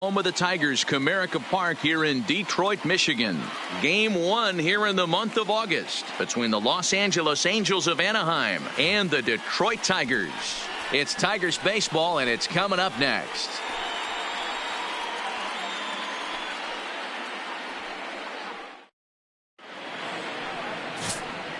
Home of the Tigers, Comerica Park here in Detroit, Michigan. Game 1 here in the month of August between the Los Angeles Angels of Anaheim and the Detroit Tigers. It's Tigers baseball, and it's coming up next.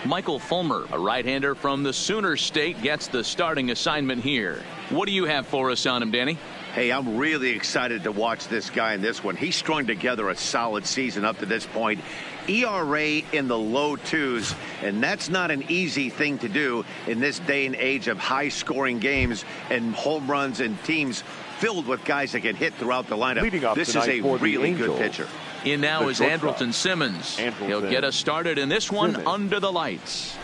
Michael Fulmer, a right-hander from the Sooner State, gets the starting assignment here. What do you have for us on him, Danny? Hey, I'm really excited to watch this guy in this one. He's strung together a solid season up to this point. ERA in the low 2s, and that's not an easy thing to do in this day and age of high-scoring games and home runs and teams filled with guys that can hit throughout the lineup. This is a really good pitcher. In now is Andrelton Simmons. He'll get us started in this one under the lights.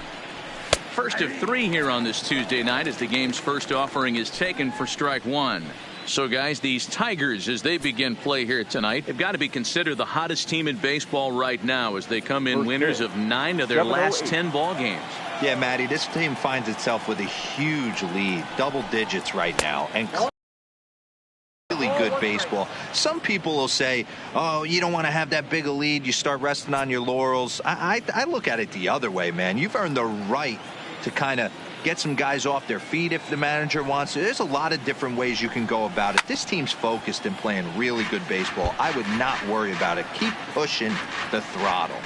First of 3 here on this Tuesday night as the game's first offering is taken for strike 1. So, guys, these Tigers, as they begin play here tonight, have got to be considered the hottest team in baseball right now as they come in winners of 9 of their last 10 ball games. Yeah, Matty, this team finds itself with a huge lead, double digits right now, and really good baseball. Some people will say, oh, you don't want to have that big a lead, you start resting on your laurels. I look at it the other way, man. You've earned the right to kind of get some guys off their feet if the manager wants to. There's a lot of different ways you can go about it. This team's focused and playing really good baseball. I would not worry about it. Keep pushing the throttle.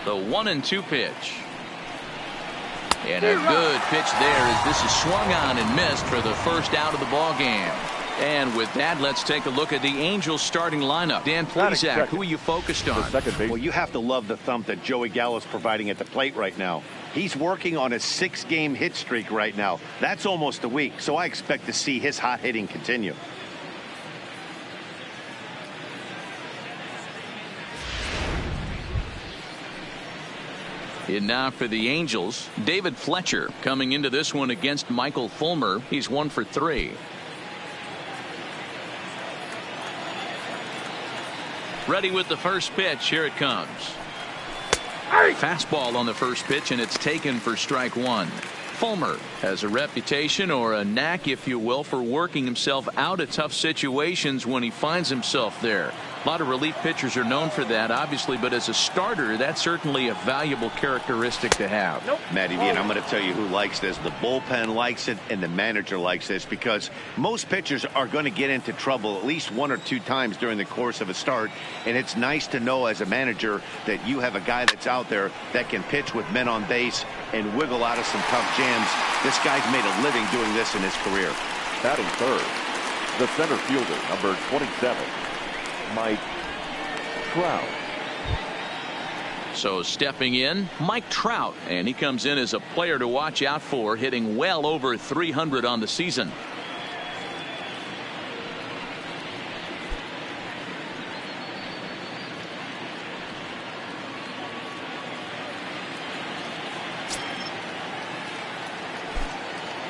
The 1-2 pitch. And a good pitch there as this is swung on and missed for the first out of the ball game. And with that, let's take a look at the Angels starting lineup. Dan Plesac, who are you focused on? Well, you have to love the thump that Joey Gallo's providing at the plate right now. He's working on a 6-game hit streak right now. That's almost a week, so I expect to see his hot hitting continue. And now for the Angels, David Fletcher coming into this one against Michael Fulmer. He's 1 for 3. Ready with the first pitch. Here it comes. Fastball on the first pitch, and it's taken for strike 1. Fulmer has a reputation, or a knack, if you will, for working himself out of tough situations when he finds himself there. A lot of relief pitchers are known for that, obviously, but as a starter, that's certainly a valuable characteristic to have. Matty V, and I'm going to tell you who likes this. The bullpen likes it, and the manager likes this, because most pitchers are going to get into trouble at least 1 or 2 times during the course of a start, and it's nice to know as a manager that you have a guy that's out there that can pitch with men on base and wiggle out of some tough jams. This guy's made a living doing this in his career. Batting third, the center fielder, number 27. Mike Trout. So stepping in, Mike Trout, and he comes in as a player to watch out for, hitting well over 300 on the season.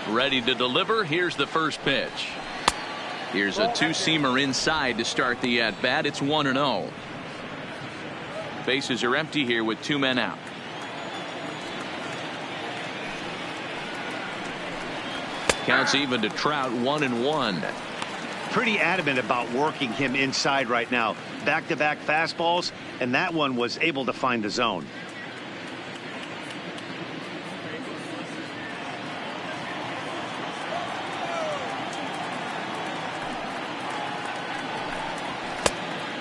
Ready to deliver. Here's the first pitch. Here's a 2-seamer inside to start the at-bat. It's 1-0. Bases are empty here with 2 men out. Counts even to Trout, 1-1. Pretty adamant about working him inside right now. Back-to-back fastballs, and that one was able to find the zone.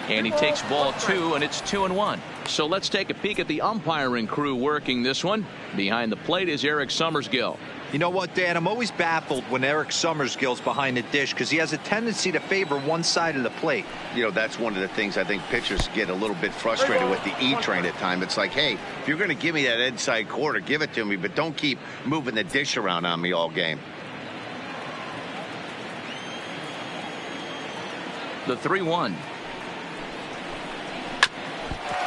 And he takes ball 2, and it's 2-1. So let's take a peek at the umpiring crew working this one. Behind the plate is Eric Summersgill. You know what, Dan? I'm always baffled when Eric Summersgill's behind the dish because he has a tendency to favor one side of the plate. You know, that's one of the things I think pitchers get a little bit frustrated with the E-train at times. It's like, hey, if you're going to give me that inside quarter, give it to me, but don't keep moving the dish around on me all game. The 3-1.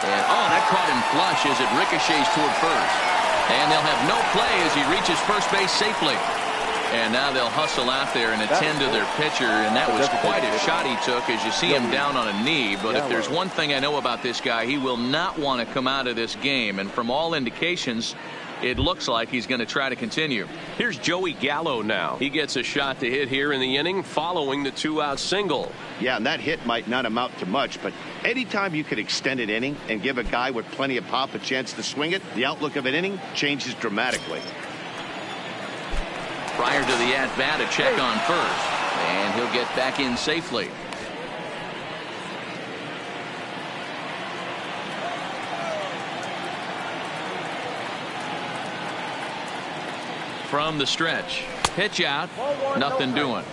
And, that caught him flush as it ricochets toward first. And they'll have no play as he reaches first base safely. And now they'll hustle out there and attend to their pitcher. And that was quite a shot he took as you see him down on a knee. But if there's one thing I know about this guy, he will not want to come out of this game. And from all indications, It looks like he's going to try to continue. Here's Joey Gallo now. He gets a shot to hit here in the inning following the 2-out single. Yeah, and that hit might not amount to much, but anytime you could extend an inning and give a guy with plenty of pop a chance to swing it, the outlook of an inning changes dramatically. Prior to the at-bat, a check on first, and he'll get back in safely. From the stretch, pitch out, nothing doing.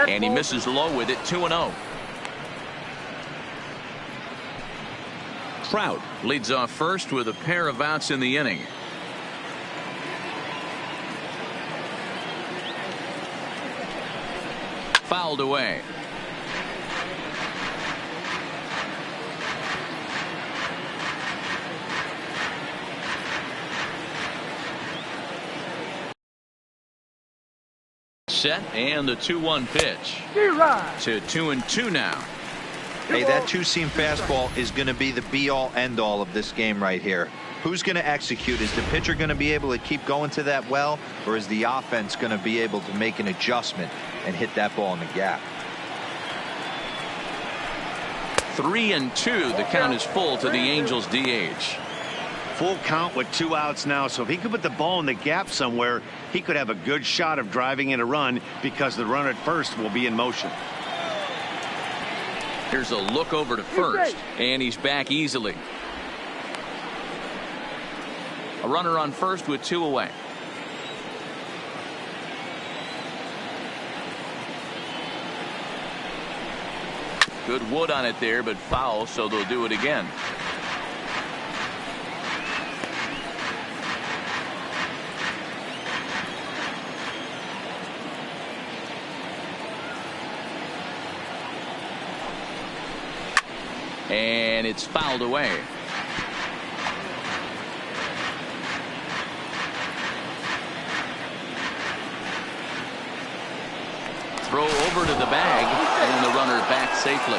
And he misses low with it, 2-0. Trout leads off first with a pair of outs in the inning. Fouled away. Set and the 2-1 pitch. To 2-2 now. Hey, that two-seam fastball is going to be the be-all, end-all of this game right here. Who's going to execute? Is the pitcher going to be able to keep going to that well, or is the offense going to be able to make an adjustment and hit that ball in the gap? 3-2. The count is full to the Angels DH. Full count with 2 outs now, so if he could put the ball in the gap somewhere, he could have a good shot of driving in a run because the runner at first will be in motion. Here's a look over to first, and he's back easily. A runner on first with 2 away. Good wood on it there, but foul, so they'll do it again. And it's fouled away. Throw over to the bag, and the runner back safely.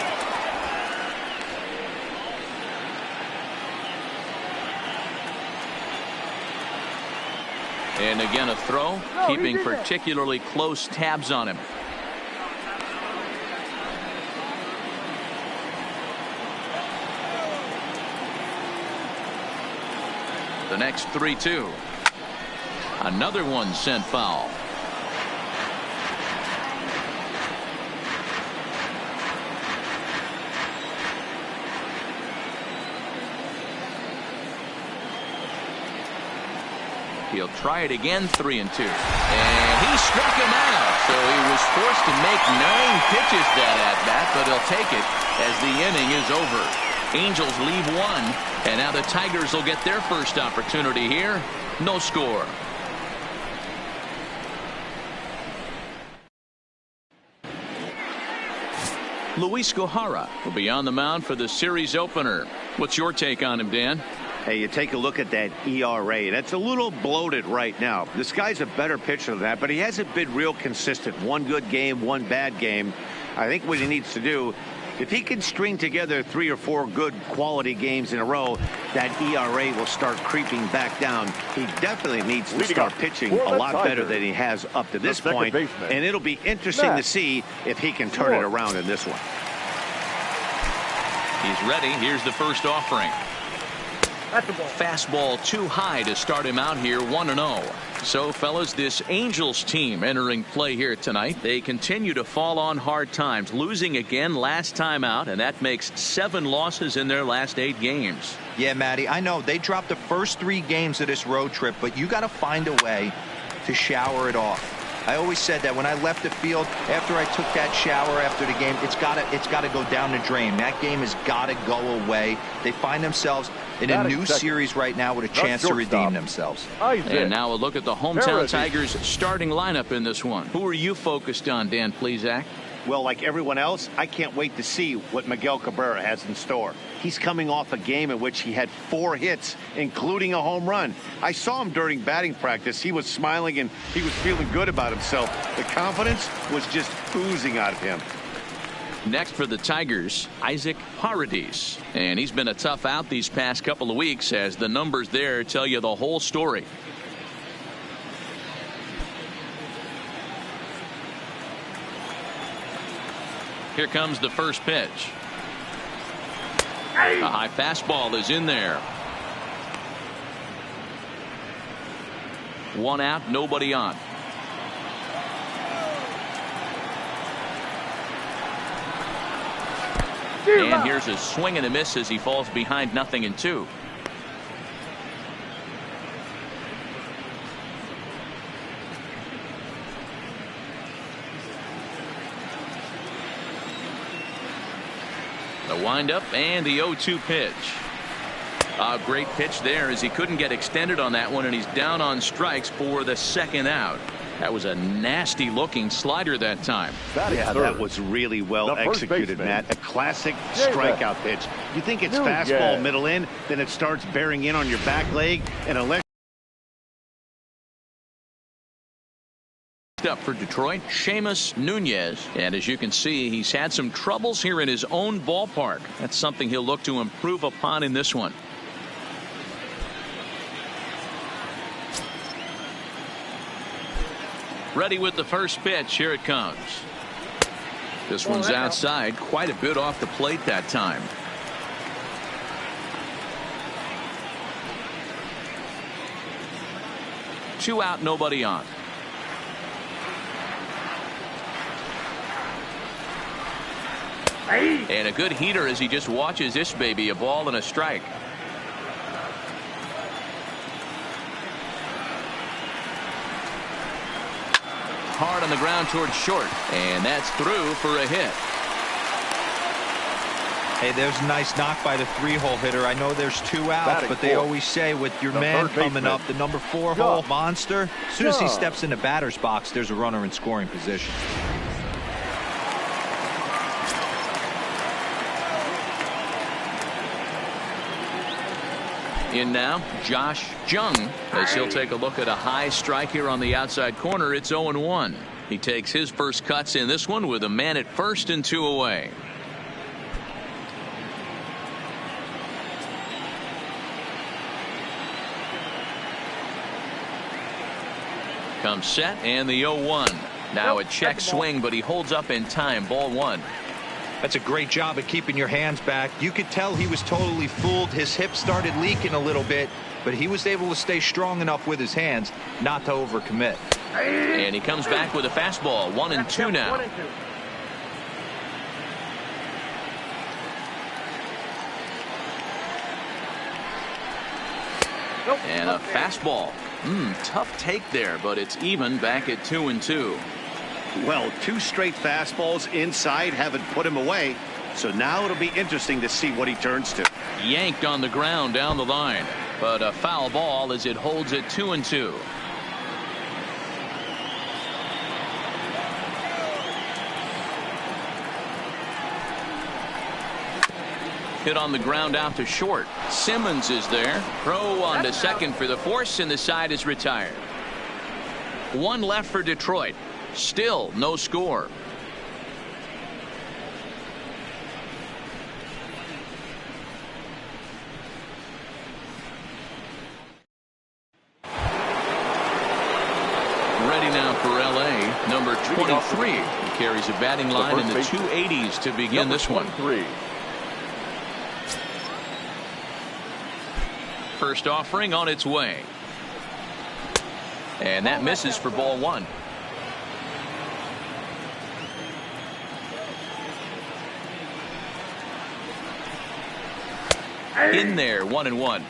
And again a throw, keeping particularly close tabs on him. The next 3-2. Another one sent foul. He'll try it again, 3-2. And he struck him out. So he was forced to make 9 pitches that at bat, but he'll take it as the inning is over. Angels leave 1, and now the Tigers will get their first opportunity here. No score. Luis Gohara will be on the mound for the series opener. What's your take on him, Dan? Hey, you take a look at that ERA. That's a little bloated right now. This guy's a better pitcher than that, but he hasn't been real consistent. One good game, one bad game. I think what he needs to do, if he can string together 3 or 4 good quality games in a row, that ERA will start creeping back down. He definitely needs to start pitching a lot better than he has up to this point, and it'll be interesting to see if he can turn it around in this one. He's ready. Here's the first offering. Fastball too high to start him out here, 1-0. So, fellas, this Angels team entering play here tonight, they continue to fall on hard times, losing again last time out, and that makes 7 losses in their last 8 games. Yeah, Matty, I know they dropped the first 3 games of this road trip, but you got to find a way to shower it off. I always said that when I left the field after I took that shower after the game, it's got to go down the drain. That game has got to go away. They find themselves in a new series right now with a chance to redeem themselves. And now a look at the hometown Tigers starting lineup in this one. Who are you focused on, Dan Plesac? Well, like everyone else, I can't wait to see what Miguel Cabrera has in store. He's coming off a game in which he had 4 hits, including a home run. I saw him during batting practice. He was smiling and he was feeling good about himself. The confidence was just oozing out of him. Next for the Tigers, Isaac Paredes. And he's been a tough out these past couple of weeks, as the numbers there tell you the whole story. Here comes the first pitch. A high fastball is in there. 1 out, nobody on. And here's a swing and a miss as he falls behind 0-2. The windup and the 0-2 pitch. A great pitch there as he couldn't get extended on that one, and he's down on strikes for the 2nd out. That was a nasty looking slider that time. Yeah, that was really well executed, Matt. A classic strikeout pitch. You think it's fastball middle in, then it starts bearing in on your back leg, and unless up for Detroit, Seamus Nunez, and as you can see, he's had some troubles here in his own ballpark. That's something he'll look to improve upon in this one. Ready with the first pitch. Here it comes. This one's outside, quite a bit off the plate that time. Two out, nobody on. And a good heater as he just watches this baby, a ball and a strike. Hard on the ground towards short, and that's through for a hit. Hey, there's a nice knock by the 3-hole hitter. I know there's 2 outs, but they always say with your man coming up, the number 4-hole monster, as soon as he steps in the batter's box, there's a runner in scoring position. In now, Josh Jung, as he'll take a look at a high strike here on the outside corner. It's 0-1. He takes his first cuts in this one with a man at first and 2 away. Comes set and the 0-1. Now a check swing, but he holds up in time. Ball 1. That's a great job of keeping your hands back. You could tell he was totally fooled. His hip started leaking a little bit, but he was able to stay strong enough with his hands not to overcommit. And he comes back with a fastball. 1-2 now. And a fastball. Tough take there, but it's even back at 2-2. Well, 2 straight fastballs inside haven't put him away. So now it'll be interesting to see what he turns to. Yanked on the ground down the line, but a foul ball as it holds at 2-2. Hit on the ground out to short. Simmons is there. Crow on to second for the force, and the side is retired. 1 left for Detroit. Still no score. Ready now for LA. Number 23. He carries a batting line in the 280s to begin this one. First offering on its way. And that misses for ball 1. In there, 1-1.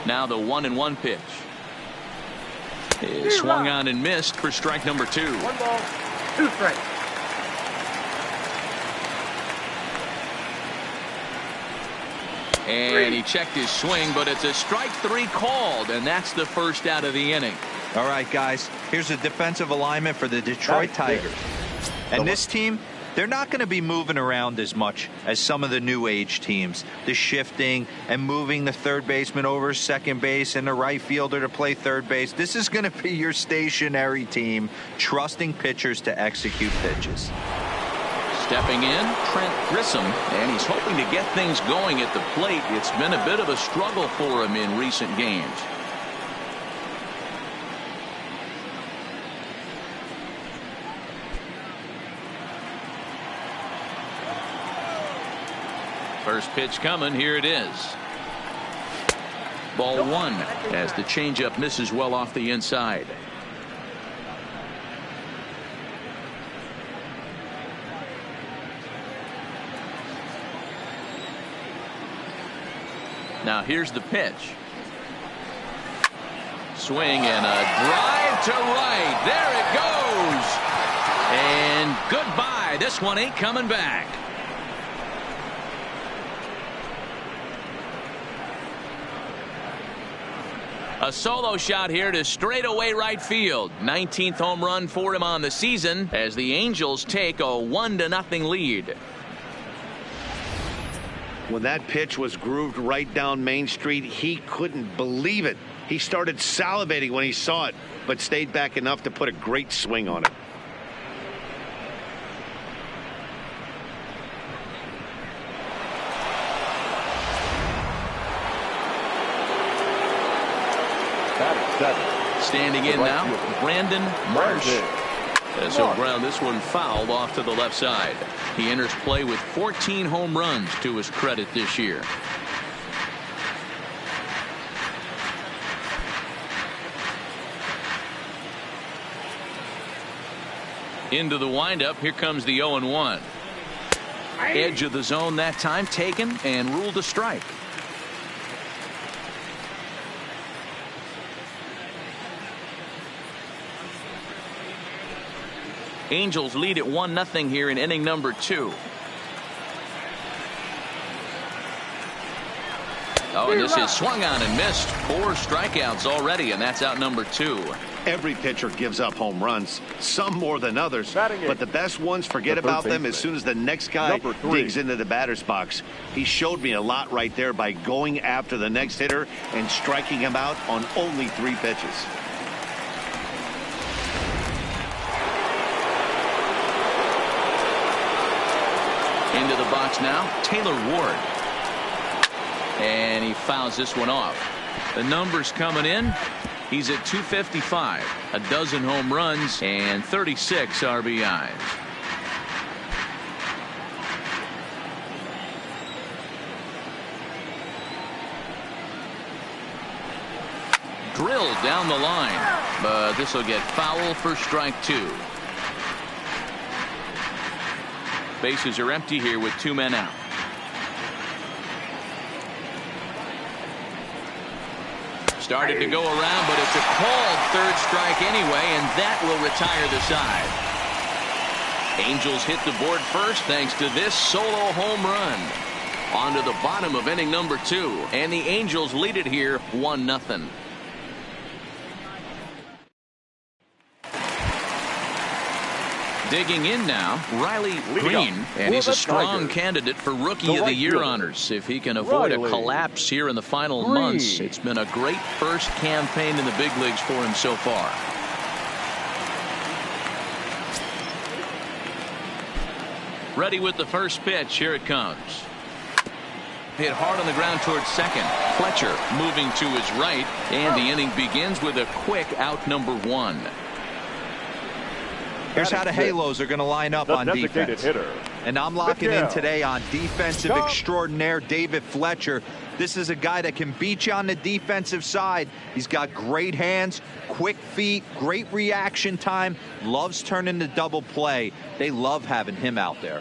Now the 1-1 pitch is swung on and missed for strike number 2. 1 ball, 2 strikes. And he checked his swing, but it's a strike 3 called, and that's the first out of the inning. All right, guys, here's a defensive alignment for the Detroit Tigers. And this team, they're not going to be moving around as much as some of the new age teams. The shifting and moving the third baseman over second base and the right fielder to play third base. This is going to be your stationary team, trusting pitchers to execute pitches. Stepping in, Trent Grissom, and he's hoping to get things going at the plate. It's been a bit of a struggle for him in recent games. First pitch coming. Here it is. Ball one as the changeup misses well off the inside. Now here's the pitch. Swing and a drive to right. There it goes. And goodbye. This one ain't coming back. A solo shot here to straightaway right field. 19th home run for him on the season as the Angels take a 1-0 lead. When that pitch was grooved right down Main Street, he couldn't believe it. He started salivating when he saw it, but stayed back enough to put a great swing on it. Standing in now, Brandon Marsh. So ground this one fouled off to the left side. He enters play with 14 home runs to his credit this year. Into the windup. Here comes the 0-1. Edge of the zone that time taken and ruled a strike. Angels lead at 1-0 here in inning number 2. Oh, and this is swung on and missed. 4 strikeouts already, and that's out number 2. Every pitcher gives up home runs, some more than others, but the best ones forget about them as soon as the next guy digs into the batter's box. He showed me a lot right there by going after the next hitter and striking him out on only 3 pitches. Into the box now, Taylor Ward. And he fouls this one off. The numbers coming in. He's at 255, a dozen home runs, and 36 RBIs. Drilled down the line, but this will get foul for strike 2. Bases are empty here with 2 men out. Started to go around, but it's a called 3rd strike anyway, and that will retire the side. Angels hit the board first thanks to this solo home run. On to the bottom of inning number 2, and the Angels lead it here 1-0. Digging in now, Riley Green, and he's a strong candidate for Rookie of the Year honors. If he can avoid a collapse here in the final months, it's been a great first campaign in the big leagues for him so far. Ready with the first pitch. Here it comes. Hit hard on the ground towards second. Fletcher moving to his right, and the inning begins with a quick out number 1. Here's how the Halos are going to line up on defense. And I'm locking in today on defensive extraordinaire David Fletcher. This is a guy that can beat you on the defensive side. He's got great hands, quick feet, great reaction time, loves turning the double play. They love having him out there.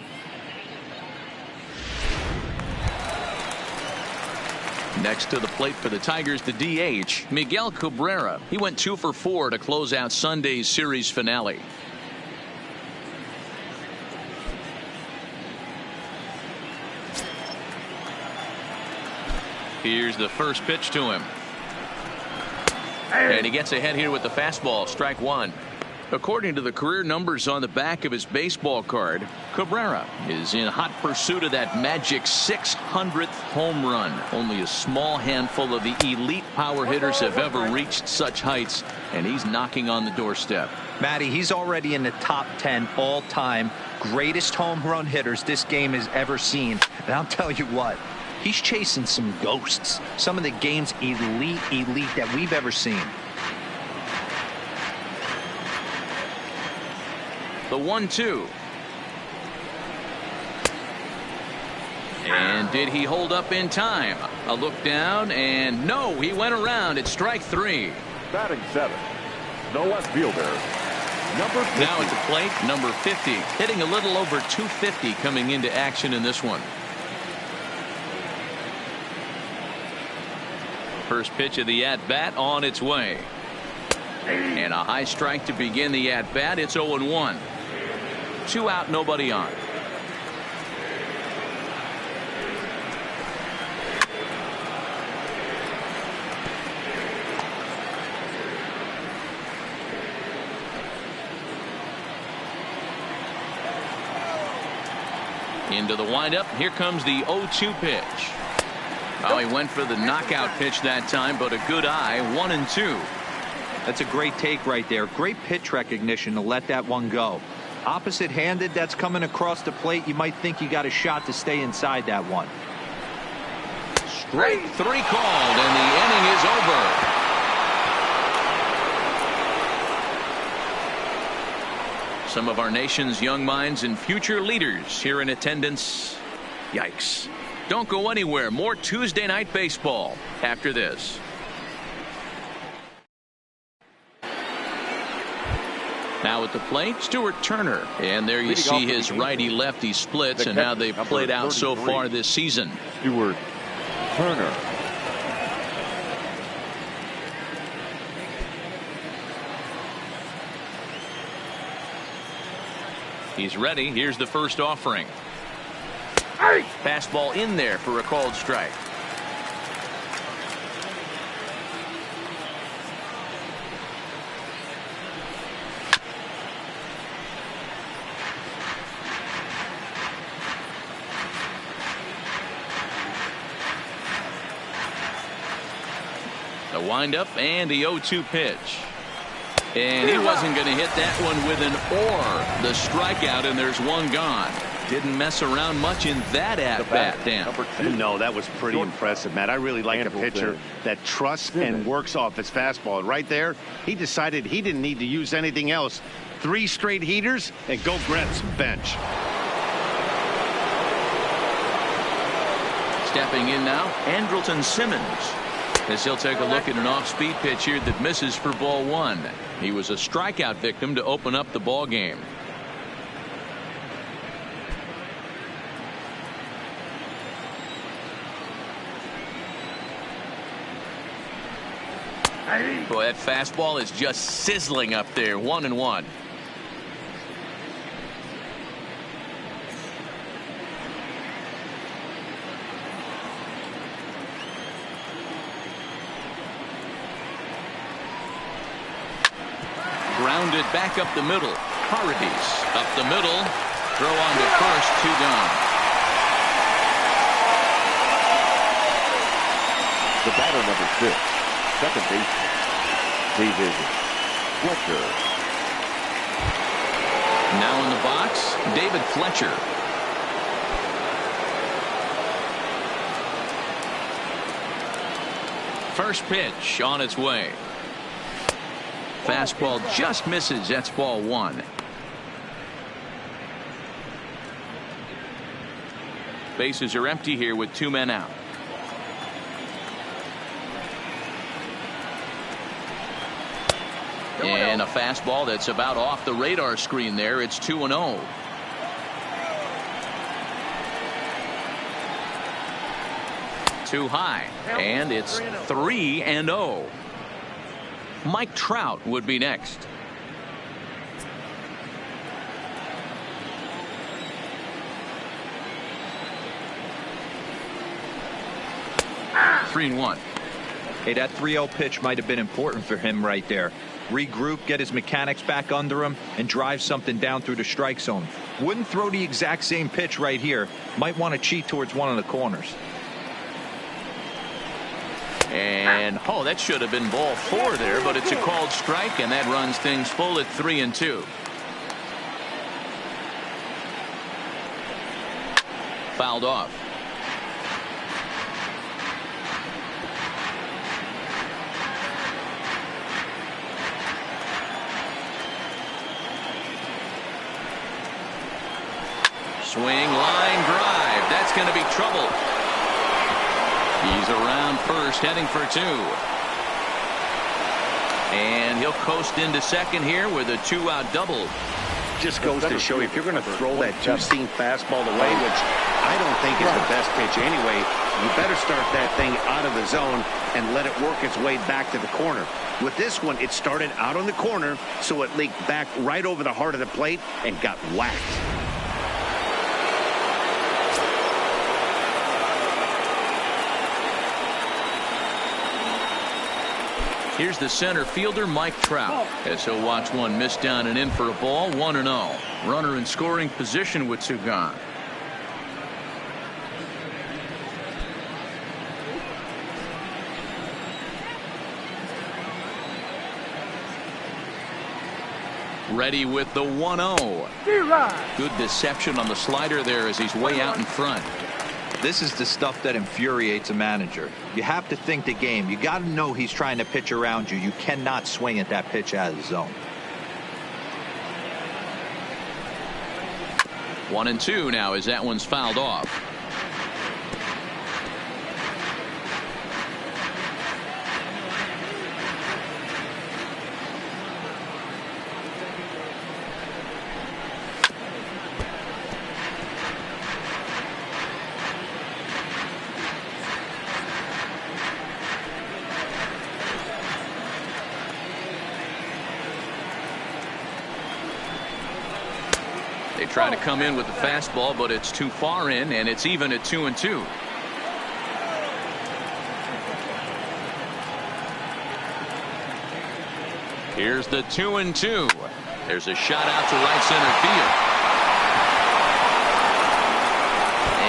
Next to the plate for the Tigers, the DH, Miguel Cabrera. He went 2 for 4 to close out Sunday's series finale. Here's the first pitch to him. And he gets ahead here with the fastball. Strike one. According to the career numbers on the back of his baseball card, Cabrera is in hot pursuit of that magic 600th home run. Only a small handful of the elite power hitters have ever reached such heights, and he's knocking on the doorstep. Matty, he's already in the top 10 all-time greatest home run hitters this game has ever seen. And I'll tell you what, he's chasing some ghosts. Some of the game's elite that we've ever seen. The 1-2. And did he hold up in time? A look down, and no, he went around. It's strike three. Batting seven, the left fielder, number 50. Now at the plate, number 50. Hitting a little over 250 coming into action in this one. First pitch of the at-bat on its way. And a high strike to begin the at-bat. It's 0-1. 2 out, nobody on. Into the windup. Here comes the 0-2 pitch. Oh, he went for the knockout pitch that time, but a good eye. 1-2. That's a great take right there. Great pitch recognition to let that one go. Opposite-handed, that's coming across the plate. You might think you got a shot to stay inside that one. Strike three called, and the inning is over. Some of our nation's young minds and future leaders here in attendance. Yikes. Don't go anywhere. More Tuesday Night Baseball after this. Now at the plate, Stuart Turner. And there you see his righty-lefty splits and how they've played out so far this season. Stuart Turner. He's ready. Here's the first offering. Fastball in there for a called strike. The windup and the 0-2 pitch. And he wasn't going to hit that one with an or. The strikeout, and there's one gone. Didn't mess around much in that at-bat, Dan. No, that was pretty impressive, Matt. I really like a pitcher that trusts and works off his fastball. Right there, he decided he didn't need to use anything else. 3 straight heaters, and go grab some bench. Stepping in now, Andrelton Simmons. As he'll take a look at an off-speed pitch here that misses for ball one. He was a strikeout victim to open up the ball game. Boy, that fastball is just sizzling up there. 1-1. Grounded back up the middle. Paradis up the middle. Throw on to first. 2 down. The batter, number 6, second baseman, David Fletcher. Now in the box, David Fletcher. First pitch on its way. Fastball just misses. That's ball one. Bases are empty here with 2 men out. And a fastball that's about off the radar screen there. It's 2-0. Too high. And it's 3-0. Mike Trout would be next. Hey, that 3-0 pitch might have been important for him right there. Regroup, get his mechanics back under him, and drive something down through the strike zone. Wouldn't throw the exact same pitch right here. Might want to cheat towards one of the corners. And, oh, that should have been ball 4 there, but it's a called strike, and that runs things full at 3-2. Fouled off. Swing, line drive. That's going to be trouble. He's around first, heading for 2. And he'll coast into second here with a 2-out double. Just goes to show you, if you're going to throw that two-seam fastball away, which I don't think is the best pitch anyway, you better start that thing out of the zone and let it work its way back to the corner. With this one, it started out on the corner, so it leaked back right over the heart of the plate and got whacked. Here's the center fielder, Mike Trout, as he'll watch one miss down and in for a ball. 1-0. Runner in scoring position with 2 gone. Ready with the 1-0. Good deception on the slider there as he's way out in front. This is the stuff that infuriates a manager. You have to think the game. You got to know he's trying to pitch around you. You cannot swing at that pitch out of the zone. 1-2 now as that one's fouled off. They try to come in with the fastball, but it's too far in, and it's even at 2-2. Here's the 2-2. There's a shot out to right center field.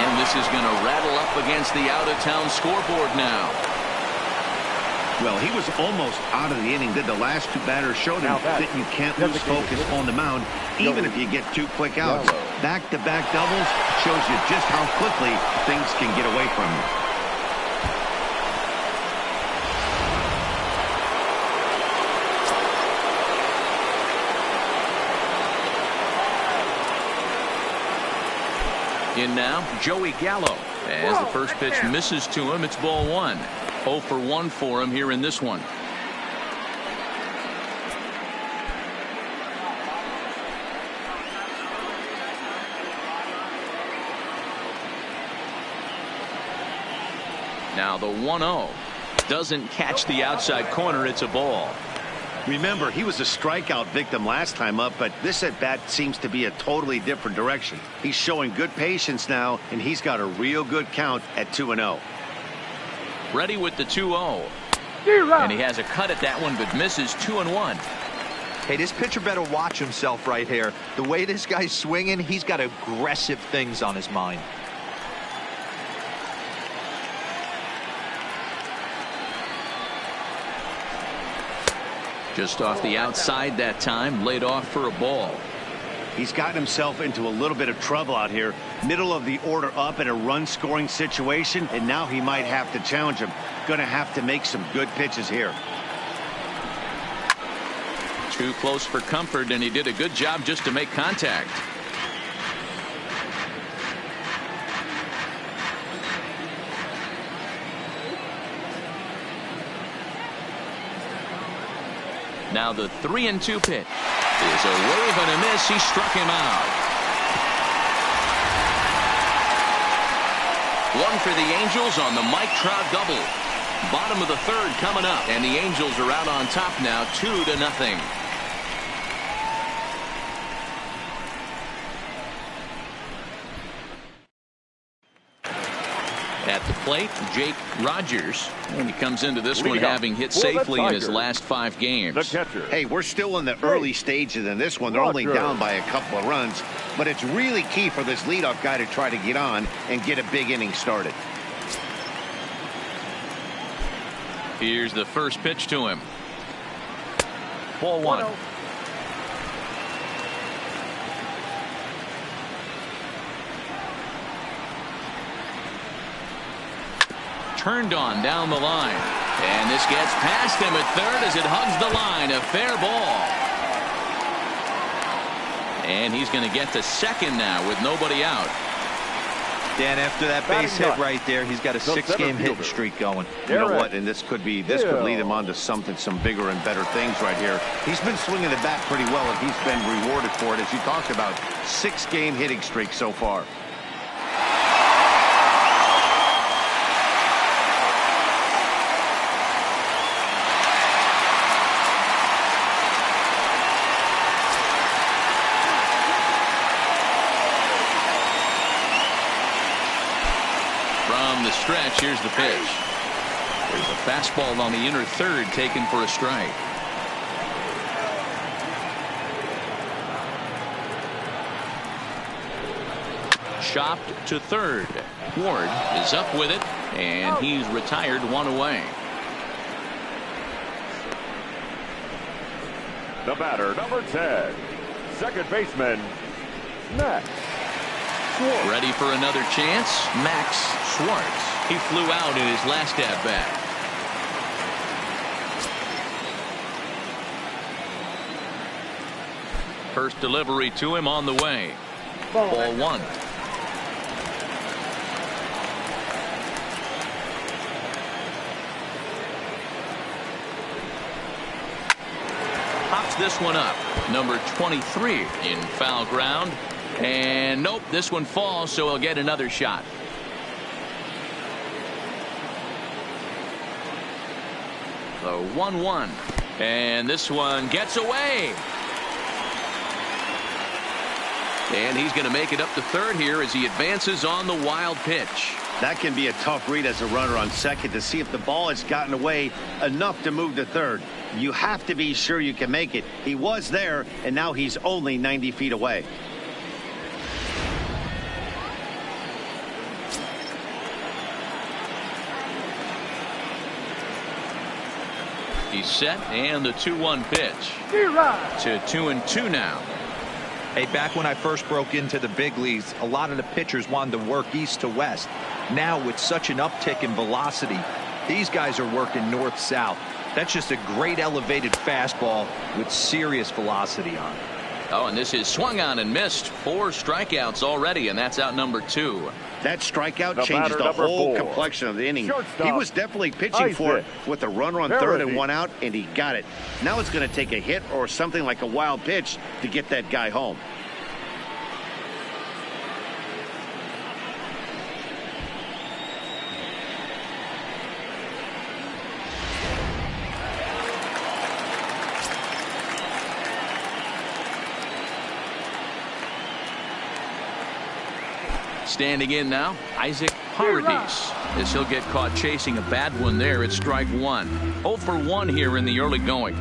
And this is going to rattle up against the out-of-town scoreboard now. Well, he was almost out of the inning. Did the last 2 batters showed him that you can't lose focus on the mound, even if you get 2 quick outs. Back-to-back doubles shows you just how quickly things can get away from you. In now, Joey Gallo. As the first pitch misses to him, it's ball 1. 0 for 1 for him here in this one. Now the 1-0 doesn't catch the outside corner. It's a ball. Remember, he was a strikeout victim last time up, but this at-bat seems to be a totally different direction. He's showing good patience now, and he's got a real good count at 2-0. Ready with the 2-0. And he has a cut at that one, but misses 2-1. Hey, this pitcher better watch himself right here. The way this guy's swinging, he's got aggressive things on his mind. Just off the outside that time, laid off for a ball. He's gotten himself into a little bit of trouble out here. Middle of the order up in a run-scoring situation, and now he might have to challenge him. Going to have to make some good pitches here. Too close for comfort, and he did a good job just to make contact. Now the 3-2 pitch is a wave and a miss. He struck him out. 1 for the Angels on the Mike Trout double. Bottom of the 3rd coming up, and the Angels are out on top now, 2-0. At the plate, Jake Rogers. And he comes into this one having hit safely in his last 5 games. Hey, we're still in the early stages in this one. They're only down by a couple of runs. But it's really key for this leadoff guy to try to get on and get a big inning started. Here's the first pitch to him. Ball 1. Turned on down the line. And this gets past him at third as it hugs the line. A fair ball. And he's going to get to second now with nobody out. Dan, after that base hit right there, he's got a 6-game hitting streak going. You know what? And this could lead him on to some bigger and better things right here. He's been swinging the bat pretty well, and he's been rewarded for it, as you talked about. 6-game hitting streak so far. From the stretch, here's the pitch. There's a fastball on the inner third taken for a strike. Chopped to third. Ward is up with it, and he's retired 1 away. The batter, number 10, second baseman, Max. Ready for another chance? Max Schwartz. He flew out in his last at bat. First delivery to him on the way. Ball 1. Pops this one up. Number 23 in foul ground. And nope, this one falls, so he'll get another shot. The 1-1. And this one gets away. And he's going to make it up to third here as he advances on the wild pitch. That can be a tough read as a runner on second to see if the ball has gotten away enough to move to third. You have to be sure you can make it. He was there, and now he's only 90 feet away. He's set, and the 2-1 pitch. To 2-2 now. Hey, back when I first broke into the big leagues, a lot of the pitchers wanted to work east to west. Now, with such an uptick in velocity, these guys are working north-south. That's just a great elevated fastball with serious velocity on it. Oh, and this is swung on and missed. 4 strikeouts already, and that's out number 2. That strikeout changes the whole complexion of the inning. He was definitely pitching for it with a runner on third and 1 out, and he got it. Now it's going to take a hit or something like a wild pitch to get that guy home. Standing in now, Isaac Paradis. As he'll get caught chasing a bad one there at strike 1. 0 for 1 here in the early going.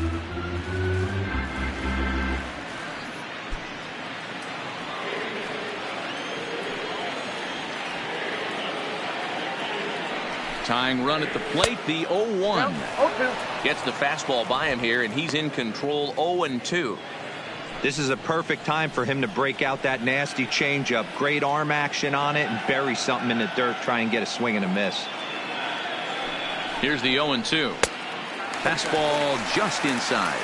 Tying run at the plate, the 0-1. Gets the fastball by him here, and he's in control 0-2. This is a perfect time for him to break out that nasty changeup. Great arm action on it and bury something in the dirt. Try and get a swing and a miss. Here's the 0-2. Fastball just inside.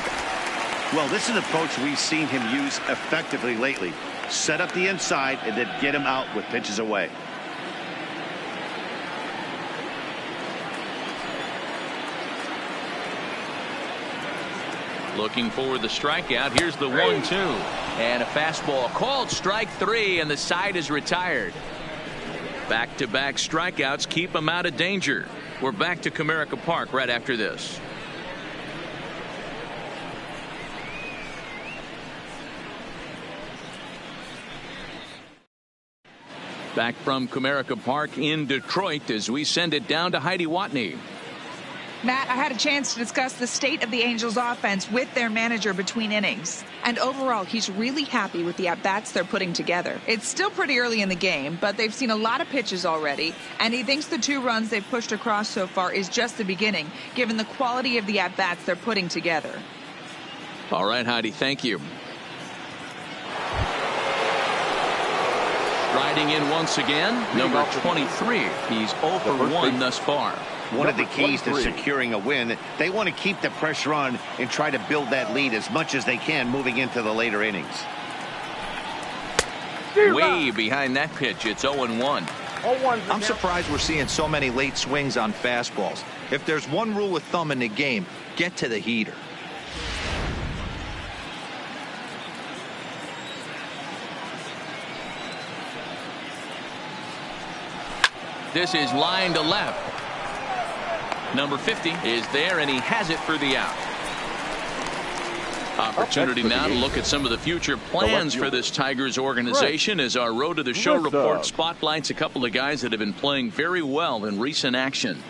Well, this is an approach we've seen him use effectively lately. Set up the inside and then get him out with pitches away. Looking for the strikeout. Here's the 1-2. And a fastball called strike 3, and the side is retired. Back-to-back strikeouts keep him out of danger. We're back to Comerica Park right after this. Back from Comerica Park in Detroit as we send it down to Heidi Watney. Matt, I had a chance to discuss the state of the Angels offense with their manager between innings. And overall, he's really happy with the at-bats they're putting together. It's still pretty early in the game, but they've seen a lot of pitches already. And he thinks the 2 runs they've pushed across so far is just the beginning, given the quality of the at-bats they're putting together. All right, Heidi, thank you. Striding in once again, number 23. He's 0 for 1 thus far. One of the keys to securing a win, they want to keep the pressure on and try to build that lead as much as they can moving into the later innings. Way behind that pitch, it's 0-1. I'm surprised we're seeing so many late swings on fastballs. If there's one rule of thumb in the game, get to the heater. This is line to left. Number 50 is there, and he has it for the out. Opportunity now to look at some of the future plans for this Tigers organization as our Road to the Show report spotlights a couple of guys that have been playing very well in recent action.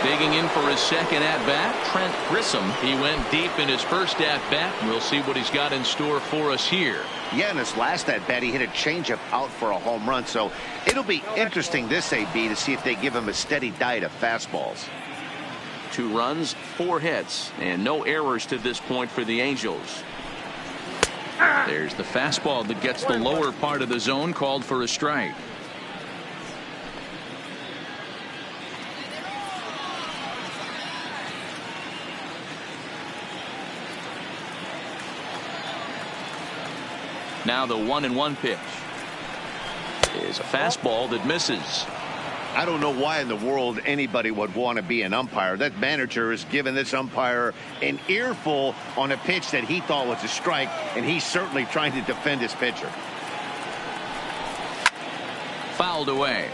Digging in for his second at-bat, Trent Grissom. He went deep in his first at-bat. We'll see what he's got in store for us here. Yeah, in his last at-bat, he hit a changeup out for a home run. So it'll be interesting this AB to see if they give him a steady diet of fastballs. 2 runs, 4 hits, and no errors to this point for the Angels. There's the fastball that gets the lower part of the zone, called for a strike. Now the 1-1 pitch is a fastball that misses. I don't know why in the world anybody would want to be an umpire. That manager has given this umpire an earful on a pitch that he thought was a strike, and he's certainly trying to defend his pitcher. Fouled away.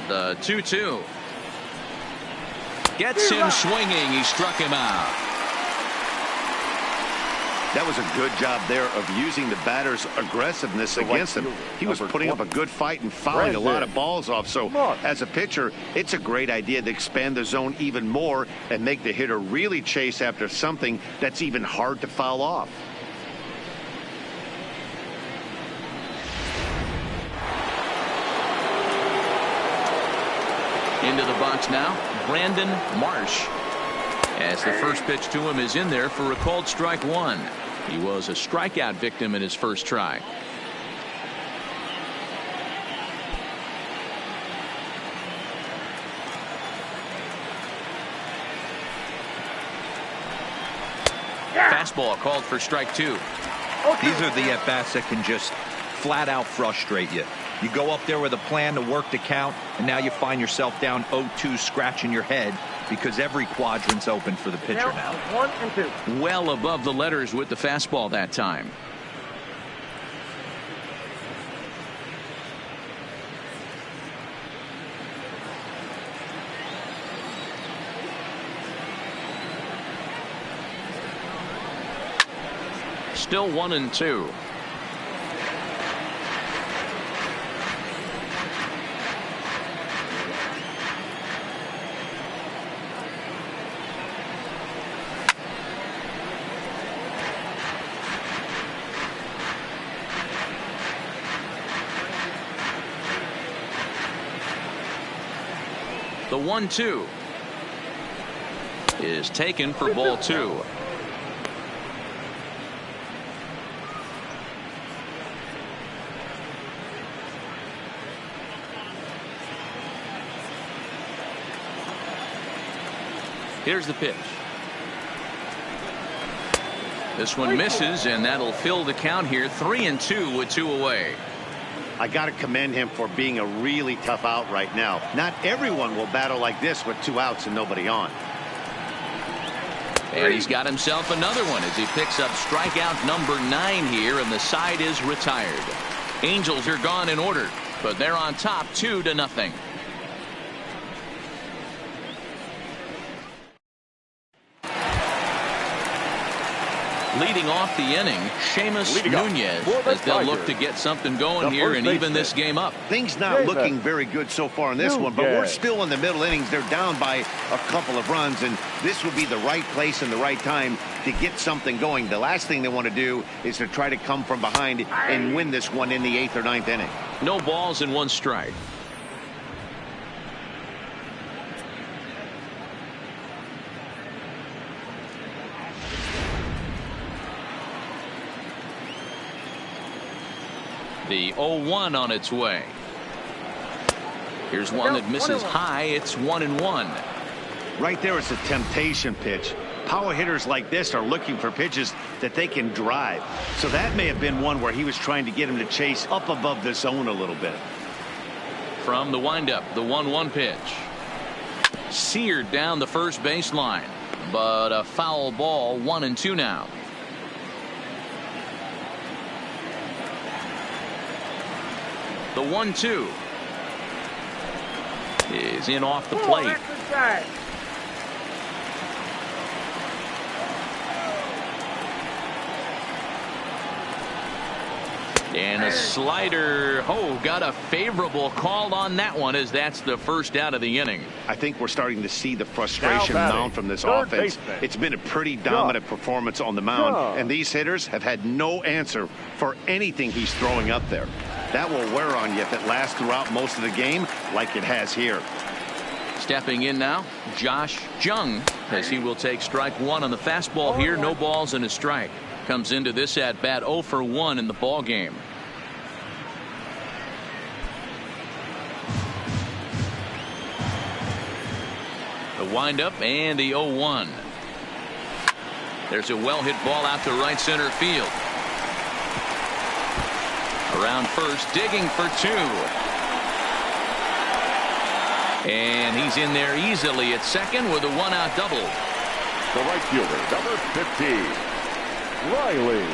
The 2-2. Gets him swinging. He struck him out. That was a good job there of using the batter's aggressiveness against him. He was putting up a good fight and fouling a lot of balls off. So as a pitcher, it's a great idea to expand the zone even more and make the hitter really chase after something that's even hard to foul off. Into the box now, Brandon Marsh. As the first pitch to him is in there for a called strike 1. He was a strikeout victim in his first try. Fastball called for strike 2. These are the at-bats that can just flat out frustrate you. You go up there with a plan to work the count, and now you find yourself down 0-2 scratching your head because every quadrant's open for the pitcher now. 1 and 2. Well above the letters with the fastball that time. Still 1 and 2. The 1-2 is taken for ball 2. Here's the pitch. This one misses, and that'll fill the count here. 3-2 with 2 away. I got to commend him for being a really tough out right now. Not everyone will battle like this with 2 outs and nobody on. And he's got himself another one as he picks up strikeout number 9 here, and the side is retired. Angels are gone in order, but they're on top 2-0. Leading off the inning, Seamus Nunez, as they'll look to get something going here and even this game up. Things not looking very good so far in this one, but we're still in the middle innings. They're down by a couple of runs, and this would be the right place and the right time to get something going. The last thing they want to do is to try to come from behind and win this one in the 8th or 9th inning. No balls and 1 strike. The 0-1 on its way. Here's one that misses high. It's 1-1. Right there, it's a temptation pitch. Power hitters like this are looking for pitches that they can drive. So that may have been one where he was trying to get him to chase up above the zone a little bit. From the windup, the 1-1 pitch. Seared down the first baseline, but a foul ball. 1-2 now. The 1-2 is in off the plate. And a slider. Oh, got a favorable call on that one, as that's the first out of the inning. I think we're starting to see the frustration mount from this offense. It's been a pretty dominant performance on the mound, and these hitters have had no answer for anything he's throwing up there. That will wear on you if it lasts throughout most of the game like it has here. Stepping in now, Josh Jung, as he will take strike 1 on the fastball here. No balls and a strike. Comes into this at bat 0 for 1 in the ball game. The windup and the 0-1. There's a well hit ball out to right center field. Around first, digging for 2. And he's in there easily at second with a 1-out double. The right fielder, number 15. Riley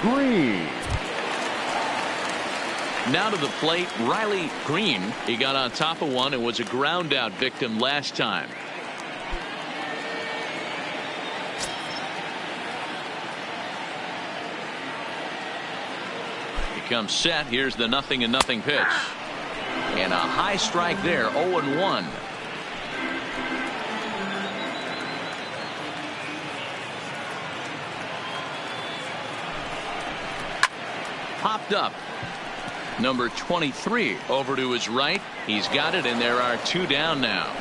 Green. Now to the plate, Riley Green. He got on top of one and was a ground out victim last time. He comes set. Here's the 0-0 pitch. And a high strike there, 0-1. Popped up. Number 23 over to his right. He's got it, and there are 2 down now.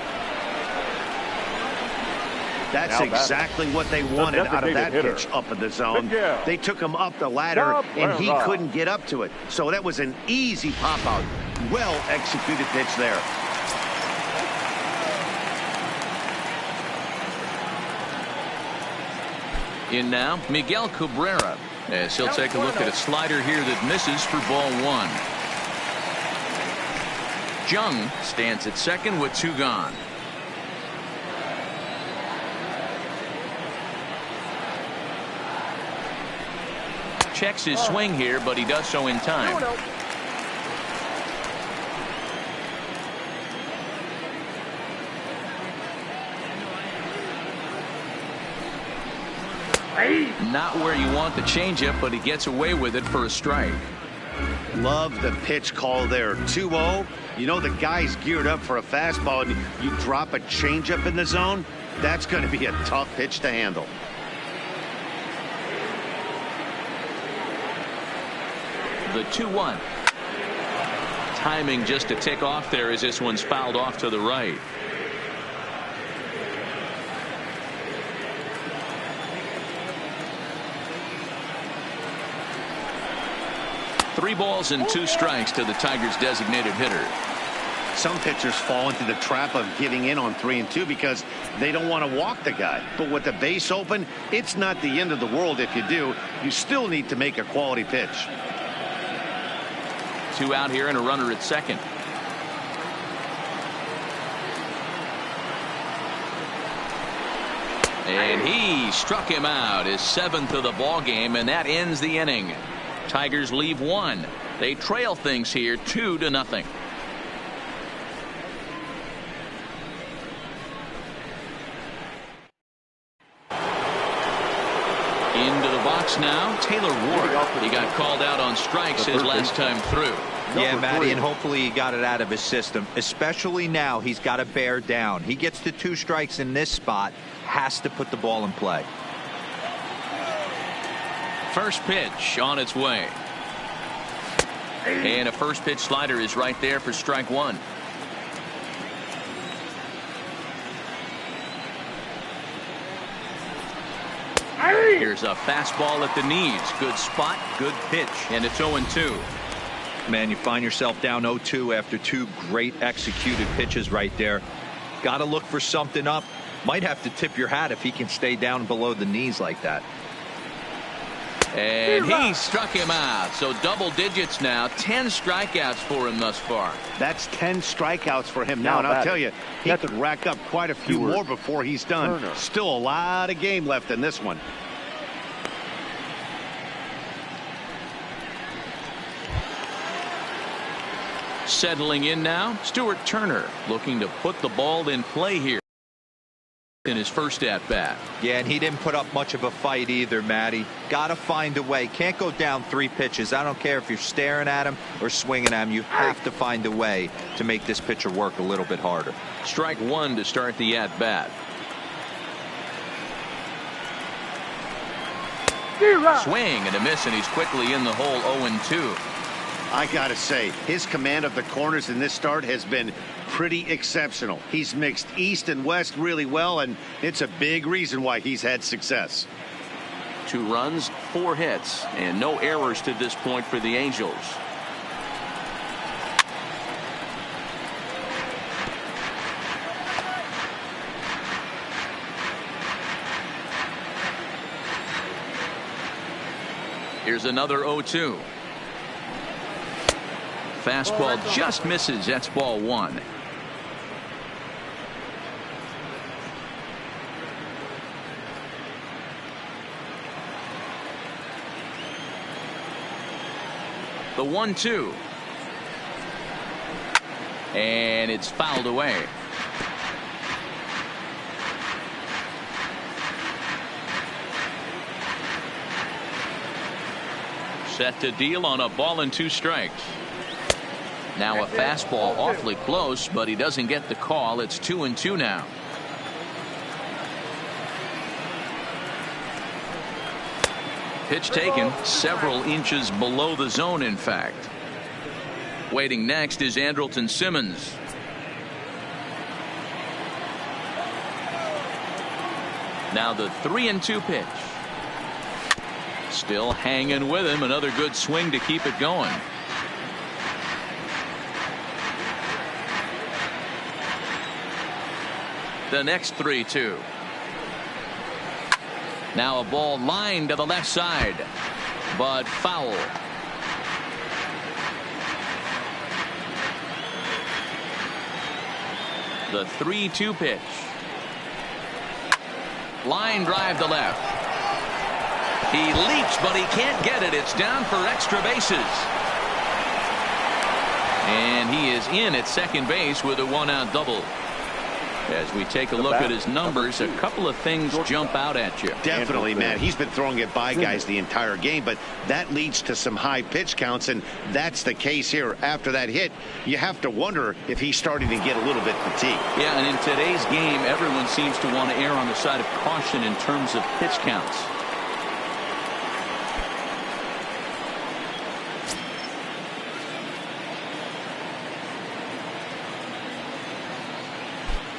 That's exactly what they wanted out of that pitch up in the zone. They took him up the ladder, and he couldn't get up to it. So that was an easy pop out. Well executed pitch there. In now, Miguel Cabrera, as he'll take a look at a slider here that misses for ball 1. Jung stands at second with 2 gone. Checks his swing here, but he does so in time. Not where you want the changeup, but he gets away with it for a strike. Love the pitch call there. 2-0. You know the guy's geared up for a fastball, and you drop a changeup in the zone. That's going to be a tough pitch to handle. The 2-1. Timing just to tick off there as this one's fouled off to the right. Three balls and 2 strikes to the Tigers' designated hitter. Some pitchers fall into the trap of giving in on 3 and 2 because they don't want to walk the guy. But with the base open, it's not the end of the world if you do. You still need to make a quality pitch. 2 out here and a runner at second. And he struck him out, his 7th of the ball game, and that ends the inning. Tigers leave 1. They trail things here 2-0. Into the box now, Taylor Ward. He got called out on strikes his last time through. Yeah, Matty, and hopefully he got it out of his system. Especially now, he's got to bear down. He gets to 2 strikes in this spot, has to put the ball in play. First pitch on its way. And a first pitch slider is right there for strike 1. Here's a fastball at the knees. Good spot, good pitch, and it's 0-2. Man, you find yourself down 0-2 after 2 great executed pitches right there. Got to look for something up. Might have to tip your hat if he can stay down below the knees like that. And he struck him out. So double digits now. 10 strikeouts for him thus far. That's 10 strikeouts for him now. And I'll tell you, he could rack up quite a few more before he's done. Still a lot of game left in this one. Settling in now, Stuart Turner looking to put the ball in play here in his first at bat. Yeah, and he didn't put up much of a fight either, Matty. Got to find a way. Can't go down 3 pitches. I don't care if you're staring at him or swinging at him. You have to find a way to make this pitcher work a little bit harder. Strike 1 to start the at bat. Swing and a miss, and he's quickly in the hole. 0-2. I gotta say, his command of the corners in this start has been pretty exceptional. He's mixed east and west really well, and it's a big reason why he's had success. 2 runs, 4 hits, and no errors to this point for the Angels. Here's another 0-2. Fastball just misses. That's ball 1. The 1-2. And it's fouled away. Set to deal on a ball and 2 strikes. Now a fastball awfully close, but he doesn't get the call. It's 2-2 now. Pitch taken several inches below the zone, in fact. Waiting next is Andrelton Simmons. Now the 3-2 pitch. Still hanging with him. Another good swing to keep it going. The next 3-2. Now a ball lined to the left side, but foul. The 3-2 pitch. Line drive to left. He leaps, but he can't get it. It's down for extra bases. And he is in at second base with a 1-out double. As we take a look at his numbers, a couple of things jump out at you. Definitely, man. He's been throwing it by guys the entire game, but that leads to some high pitch counts, and that's the case here. After that hit, you have to wonder if he's starting to get a little bit fatigued. Yeah, and in today's game, everyone seems to want to err on the side of caution in terms of pitch counts.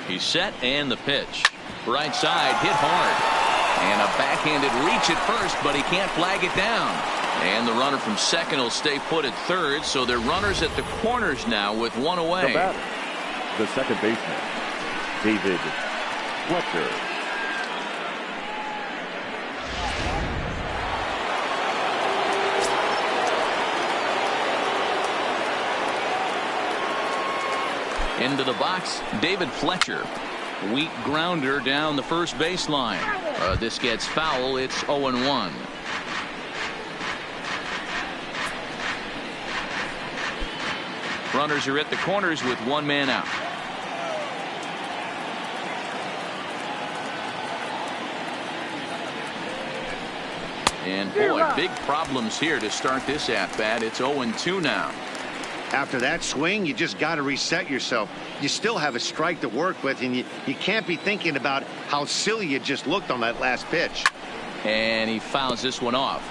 He's set, and the pitch. Right side, hit hard. And a backhanded reach at first, but he can't flag it down. And the runner from second will stay put at third, so they're runners at the corners now with 1 away. The batter, the second baseman, David Fletcher. Into the box, David Fletcher. Weak grounder down the first baseline. This gets foul. It's 0-1. Runners are at the corners with one man out. And boy, big problems here to start this at bat. It's 0-2 now. After that swing, you just got to reset yourself. You still have a strike to work with, and you can't be thinking about how silly you just looked on that last pitch. And he fouls this one off.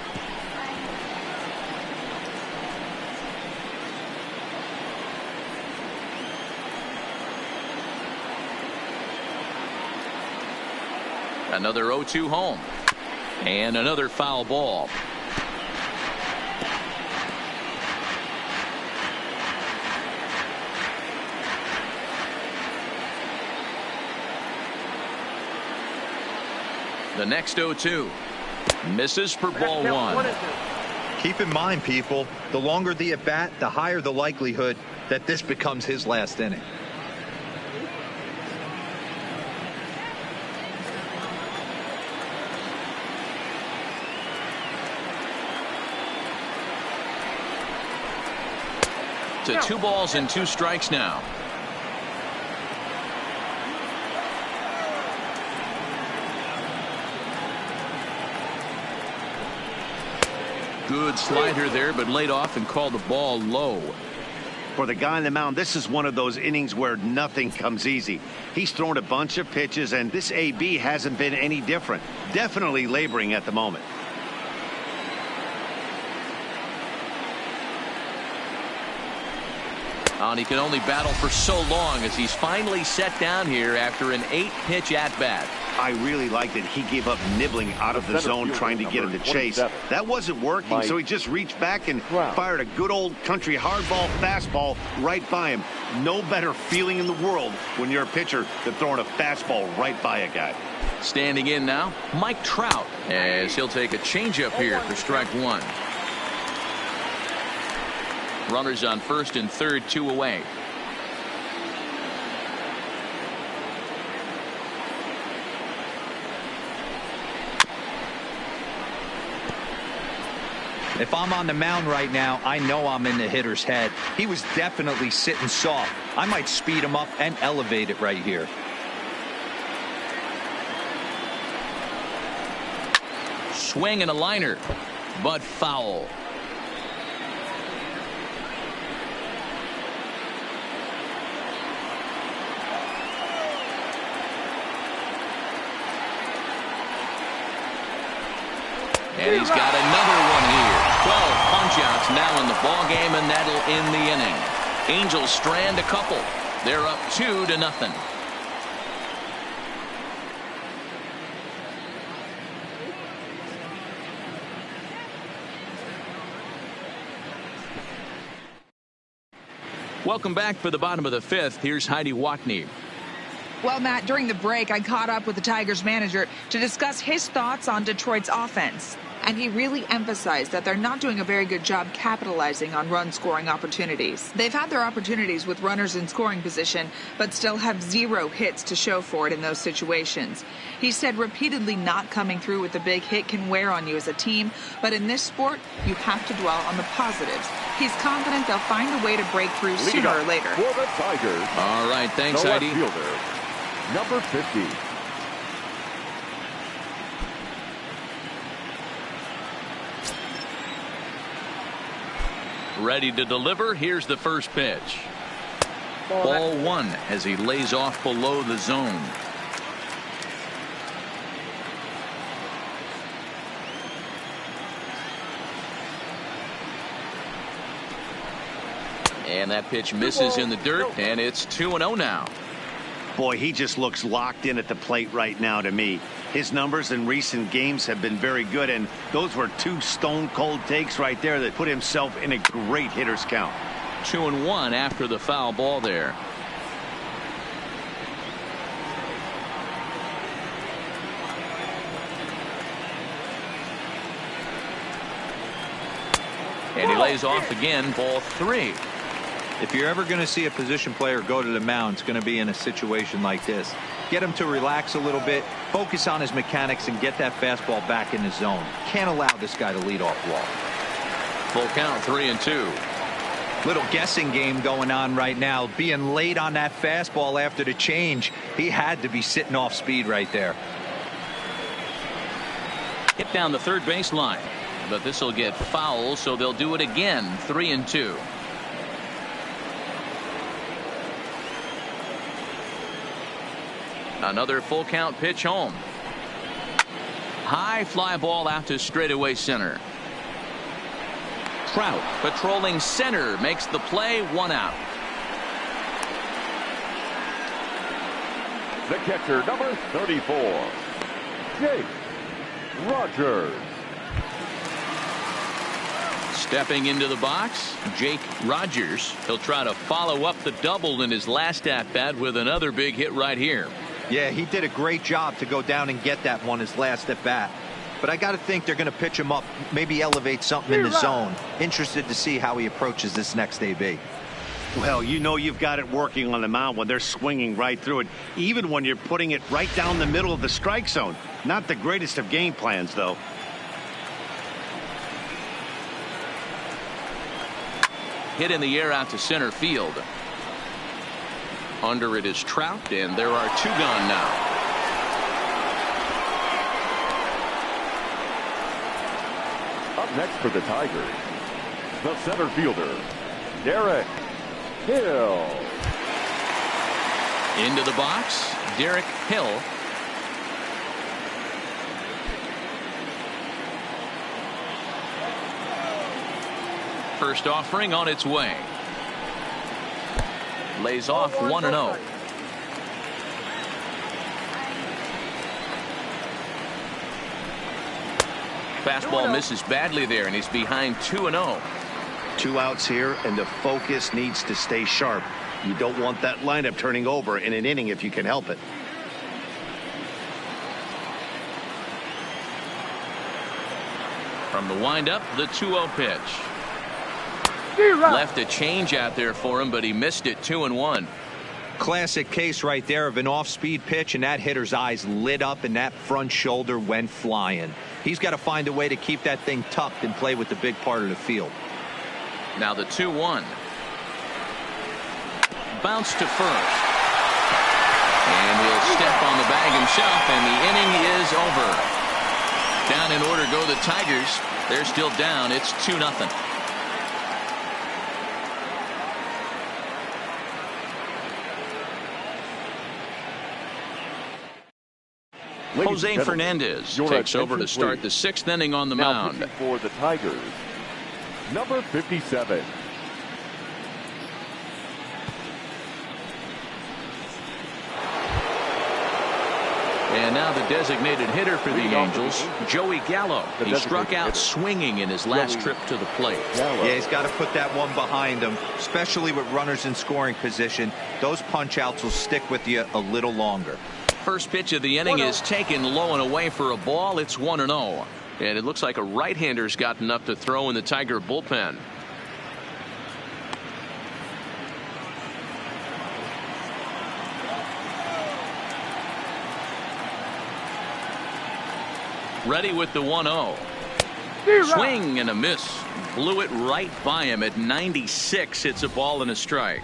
Another 0-2 home. And another foul ball. The next 0-2 misses for ball one. Keep in mind, people, the longer the at bat, the higher the likelihood that this becomes his last inning. To 2 balls and 2 strikes now. Good slider there, but laid off and called the ball low. For the guy on the mound, this is one of those innings where nothing comes easy. He's thrown a bunch of pitches, and this AB hasn't been any different. Definitely laboring at the moment. And he can only battle for so long as he's finally set down here after an 8-pitch at-bat. I really like that he gave up nibbling out of the zone trying to get him to chase. That wasn't working, so he just reached back and fired a good old country hardball fastball right by him. No better feeling in the world when you're a pitcher than throwing a fastball right by a guy. Standing in now, Mike Trout, as he'll take a changeup here for strike one. Runners on first and third, 2 away. If I'm on the mound right now, I know I'm in the hitter's head. He was definitely sitting soft. I might speed him up and elevate it right here. Swing and a liner, but foul. And he's got another one here. 12 punch-outs now in the ball game, and that'll end the inning. Angels strand a couple. They're up 2-0. Welcome back for the bottom of the 5th. Here's Heidi Watney. Well, Matt, during the break, I caught up with the Tigers manager to discuss his thoughts on Detroit's offense. And he really emphasized that they're not doing a very good job capitalizing on run-scoring opportunities. They've had their opportunities with runners in scoring position, but still have 0 hits to show for it in those situations. He said repeatedly not coming through with a big hit can wear on you as a team, but in this sport, you have to dwell on the positives. He's confident they'll find a way to break through sooner or later. For the Tigers. All right, thanks, the left Heidi. fielder, number 50. Ready to deliver. Here's the first pitch. Ball one as he lays off below the zone. And that pitch misses in the dirt, and it's 2-0 now. Boy, he just looks locked in at the plate right now to me. His numbers in recent games have been very good, and those were 2 stone-cold takes right there that put himself in a great hitter's count. 2-1 after the foul ball there. And he lays off again, ball 3. If you're ever going to see a position player go to the mound, it's going to be in a situation like this. Get him to relax a little bit, focus on his mechanics, and get that fastball back in his zone. Can't allow this guy to lead off walk. Full count, 3-2. Little guessing game going on right now. Being late on that fastball after the change, he had to be sitting off speed right there. Hit down the third baseline, but this will get foul, so they'll do it again. 3-2. Another full count pitch home. High fly ball out to straightaway center. Trout patrolling center makes the play. 1 out. The catcher, number 34, Jake Rogers. Stepping into the box, Jake Rogers. He'll try to follow up the double in his last at bat with another big hit right here. Yeah, he did a great job to go down and get that one his last at bat. But I got to think they're going to pitch him up, maybe elevate something in the zone. Interested to see how he approaches this next AB. Well, you know you've got it working on the mound when they're swinging right through it, even when you're putting it right down the middle of the strike zone. Not the greatest of game plans, though. Hit in the air out to center field. Under it is Trout, and there are 2 gone now. Up next for the Tigers, the center fielder, Derek Hill. Into the box, Derek Hill. First offering on its way. Lays off 1-0. Fastball misses badly there, and he's behind 2-0. 2 outs here, and the focus needs to stay sharp. You don't want that lineup turning over in an inning if you can help it. From the windup, the 2-0 pitch. Left a change out there for him, but he missed it. 2-1. Classic case right there of an off-speed pitch, and that hitter's eyes lit up and that front shoulder went flying. He's got to find a way to keep that thing tucked and play with the big part of the field. Now the 2-1. Bounce to first. And he'll step on the bag himself, and the inning is over. Down in order go the Tigers. They're still down. It's 2-0. Jose Fernandez takes over to start the 6th inning on the mound. For the Tigers, number 57. And now the designated hitter for the Angels, Joey Gallo. He struck out swinging in his last trip to the plate. Yeah, he's got to put that one behind him, especially with runners in scoring position. Those punch outs will stick with you a little longer. First pitch of the inning is taken low and away for a ball. It's 1-0. And it looks like a right-hander's gotten up to throw in the Tiger bullpen. Ready with the 1-0. Swing and a miss. Blew it right by him at 96. It's a ball and a strike.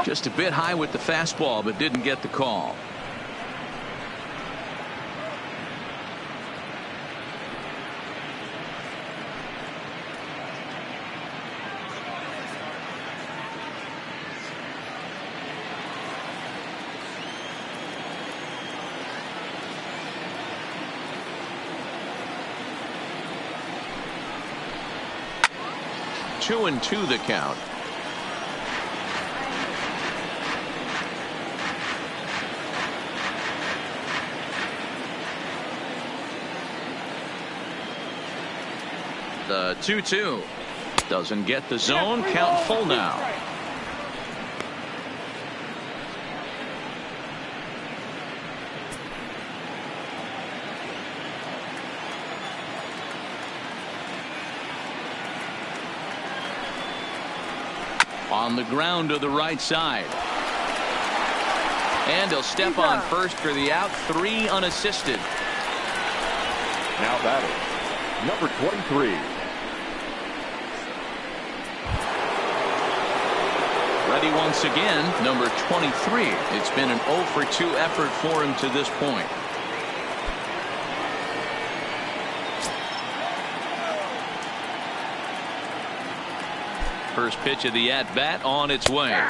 Just a bit high with the fastball, but didn't get the call. Two and two the count. The 2-2 doesn't get the zone. Count full now. On the ground to the right side. And he'll step on first for the out. 3 unassisted. Now batting, number 23. Ready once again, number 23. It's been an 0 for 2 effort for him to this point. First pitch of the at-bat on its way.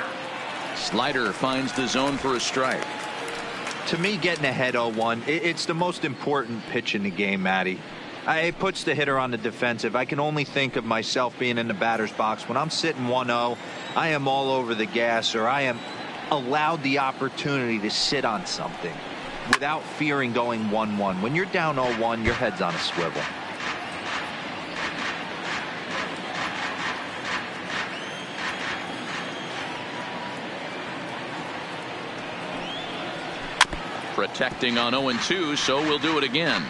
Slider finds the zone for a strike. To me, getting ahead 0-1, it's the most important pitch in the game, Matty. It puts the hitter on the defensive. I can only think of myself being in the batter's box. When I'm sitting 1-0, I am all over the gas, or I am allowed the opportunity to sit on something without fearing going 1-1. When you're down 0-1, your head's on a swivel. Protecting on 0-2, so we'll do it again.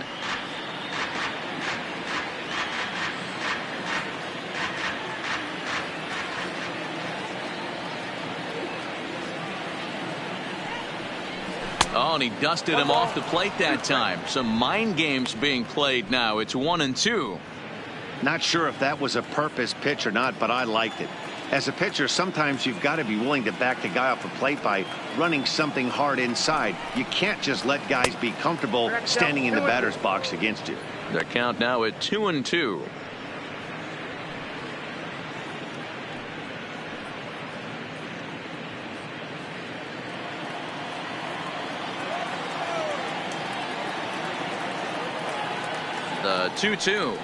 Oh, and he dusted him off the plate that time. Some mind games being played now. It's 1-2. Not sure if that was a purpose pitch or not, but I liked it. As a pitcher, sometimes you've got to be willing to back the guy off the plate by running something hard inside. You can't just let guys be comfortable standing in the batter's box against you. The count now at 2-2. The 2-2.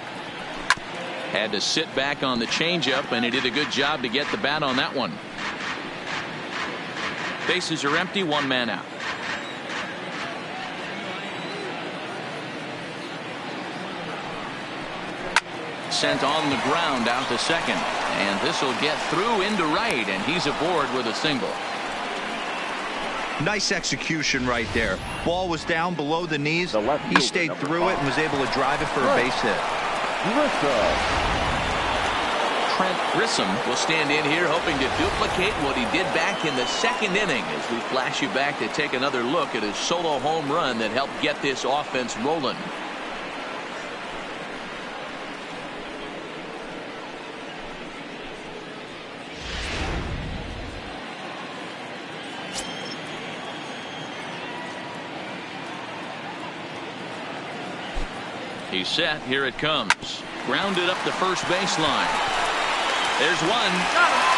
Had to sit back on the changeup, and he did a good job to get the bat on that one. Bases are empty, 1 man out. Sent on the ground out to second, and this will get through into right, and he's aboard with a single. Nice execution right there. Ball was down below the knees. He stayed through it and was able to drive it for a base hit. Trent Grissom will stand in here hoping to duplicate what he did back in the second inning, as we flash you back to take another look at his solo home run that helped get this offense rolling. He's set. Here it comes. Grounded up the first baseline. There's one.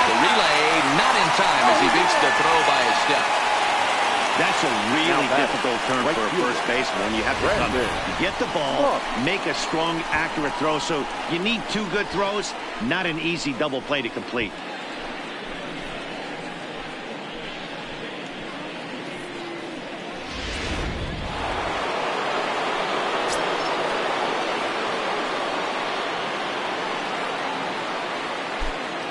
The relay not in time as he beats the throw by a step. That's a really difficult turn for a first baseman. You have to come in, get the ball, make a strong, accurate throw. So you need 2 good throws. Not an easy double play to complete.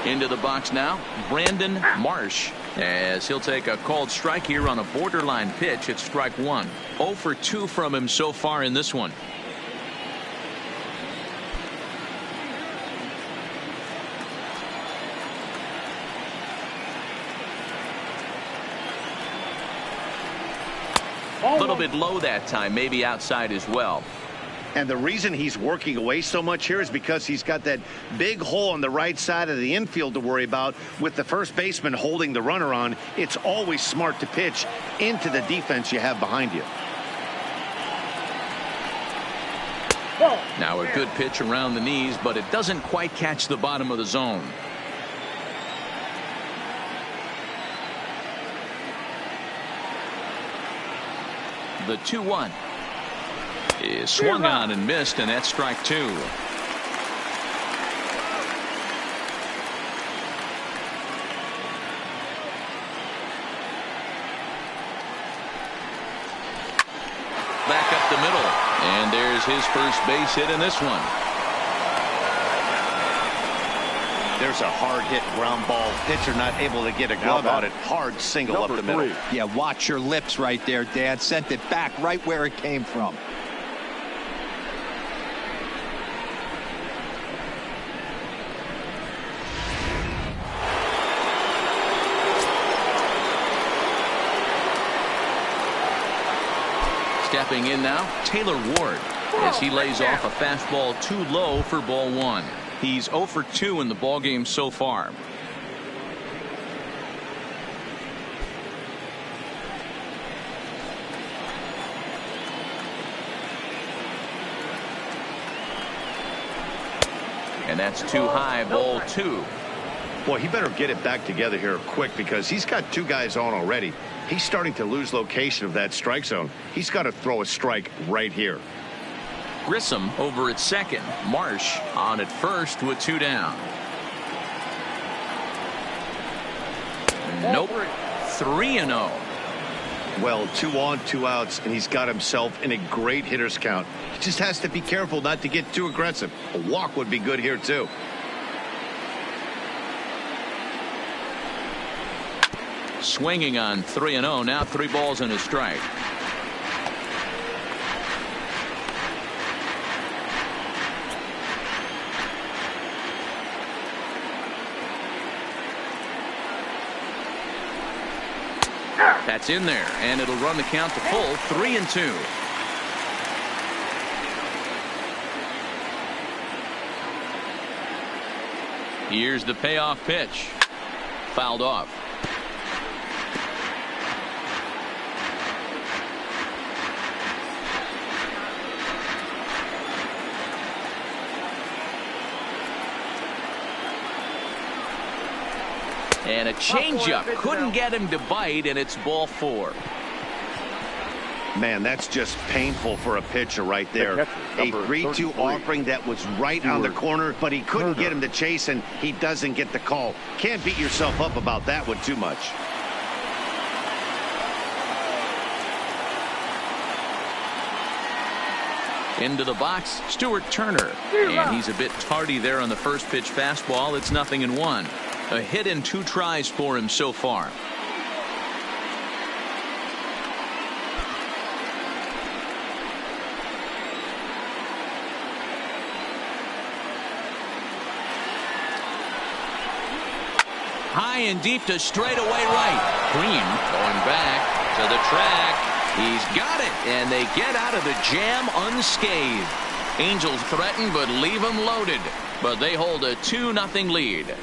Into the box now, Brandon Marsh, as he'll take a called strike here on a borderline pitch at strike 1. 0 for 2 from him so far in this one. A little bit low that time, maybe outside as well. And the reason he's working away so much here is because he's got that big hole on the right side of the infield to worry about. With the first baseman holding the runner on, it's always smart to pitch into the defense you have behind you. Now a good pitch around the knees, but it doesn't quite catch the bottom of the zone. The 2-1 is swung on and missed, and that's strike 2. Back up the middle, and there's his first base hit in this one. There's a hard hit ground ball. Pitcher not able to get a glove on it. Hard single up the middle. Yeah, watch your lips right there, Dan. Sent it back right where it came from. Stepping in now, Taylor Ward, as he lays off a fastball too low for ball one. He's 0 for 2 in the ballgame so far. And that's too high, ball two. Boy, he better get it back together here quick because he's got two guys on already. He's starting to lose location of that strike zone. He's got to throw a strike right here. Grissom over at second. Marsh on at first with 2 down. Nope. 3-0. Well, 2 on, 2 outs, and he's got himself in a great hitter's count. He just has to be careful not to get too aggressive. A walk would be good here, too. Swinging on 3-0. Now 3 balls and a strike. That's in there, and it'll run the count to full. 3-2. Here's the payoff pitch. Fouled off. And a changeup couldn't get him to bite, and it's ball 4. Man, that's just painful for a pitcher right there. A 3-2 offering that was right on the corner, but he couldn't get him to chase, and he doesn't get the call. Can't beat yourself up about that one too much. Into the box, Stuart Turner. And he's a bit tardy there on the first pitch fastball. It's 0-1. A hit in 2 tries for him so far. High and deep to straightaway right. Green going back to the track. He's got it, and they get out of the jam unscathed. Angels threaten but leave them loaded. But they hold a 2-0 lead.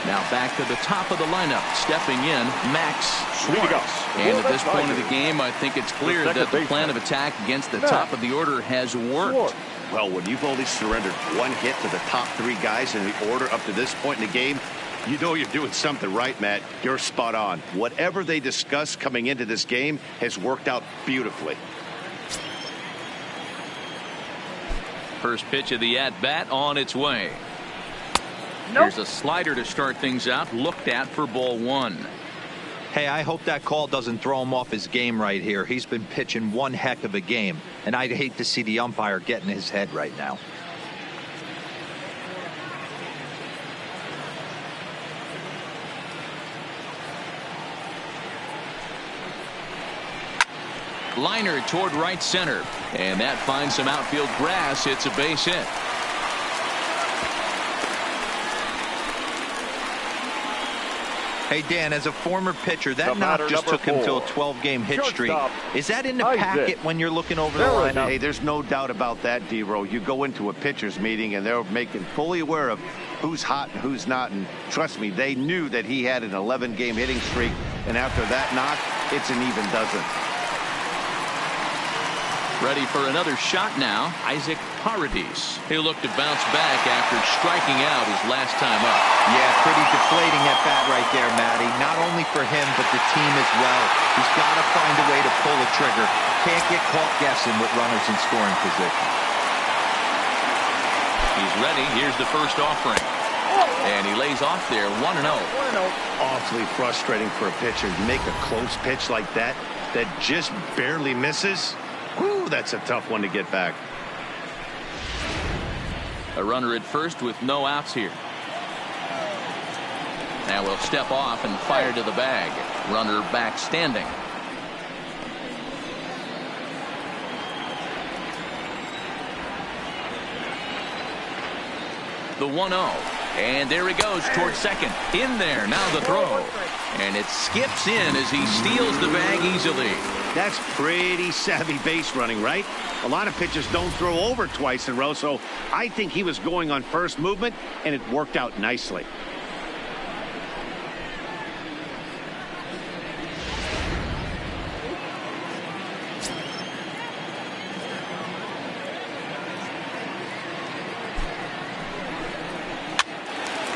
Now back to the top of the lineup. Stepping in, Max Schwartz. And at this point of the game, I think it's clear that the plan of attack against the top of the order has worked. Well, when you've only surrendered 1 hit to the top 3 guys in the order up to this point in the game, you know you're doing something right, Matt. You're spot on. Whatever they discussed coming into this game has worked out beautifully. First pitch of the at-bat on its way. Here's a slider to start things out, looked at for ball 1. Hey, I hope that call doesn't throw him off his game right here. He's been pitching one heck of a game, and I'd hate to see the umpire get in his head right now. Liner toward right center, and that finds some outfield grass. It's a base hit. Hey, Dan, as a former pitcher, that knock just took him to a 12-game hit streak. Is that in the packet when you're looking over the lineup? Hey, there's no doubt about that, D-Row. You go into a pitcher's meeting, and they're making fully aware of who's hot and who's not. And trust me, they knew that he had an 11-game hitting streak. And after that knock, it's an even dozen. Ready for another shot now, Isaac Paradis. He'll look to bounce back after striking out his last time up. Yeah, pretty deflating at bat right there, Matty. Not only for him, but the team as well. He's got to find a way to pull the trigger. Can't get caught guessing with runners in scoring position. He's ready. Here's the first offering. And he lays off there, 1-0. Awfully frustrating for a pitcher. You make a close pitch like that just barely misses. Whew, that's a tough one to get back. A runner at first with no outs here. Now we'll step off and fire to the bag. Runner back standing. The 1-0. And there he goes towards second. In there, now the throw. And it skips in as he steals the bag easily. That's pretty savvy base running, right? A lot of pitchers don't throw over twice in a row, so I think he was going on first movement, and it worked out nicely.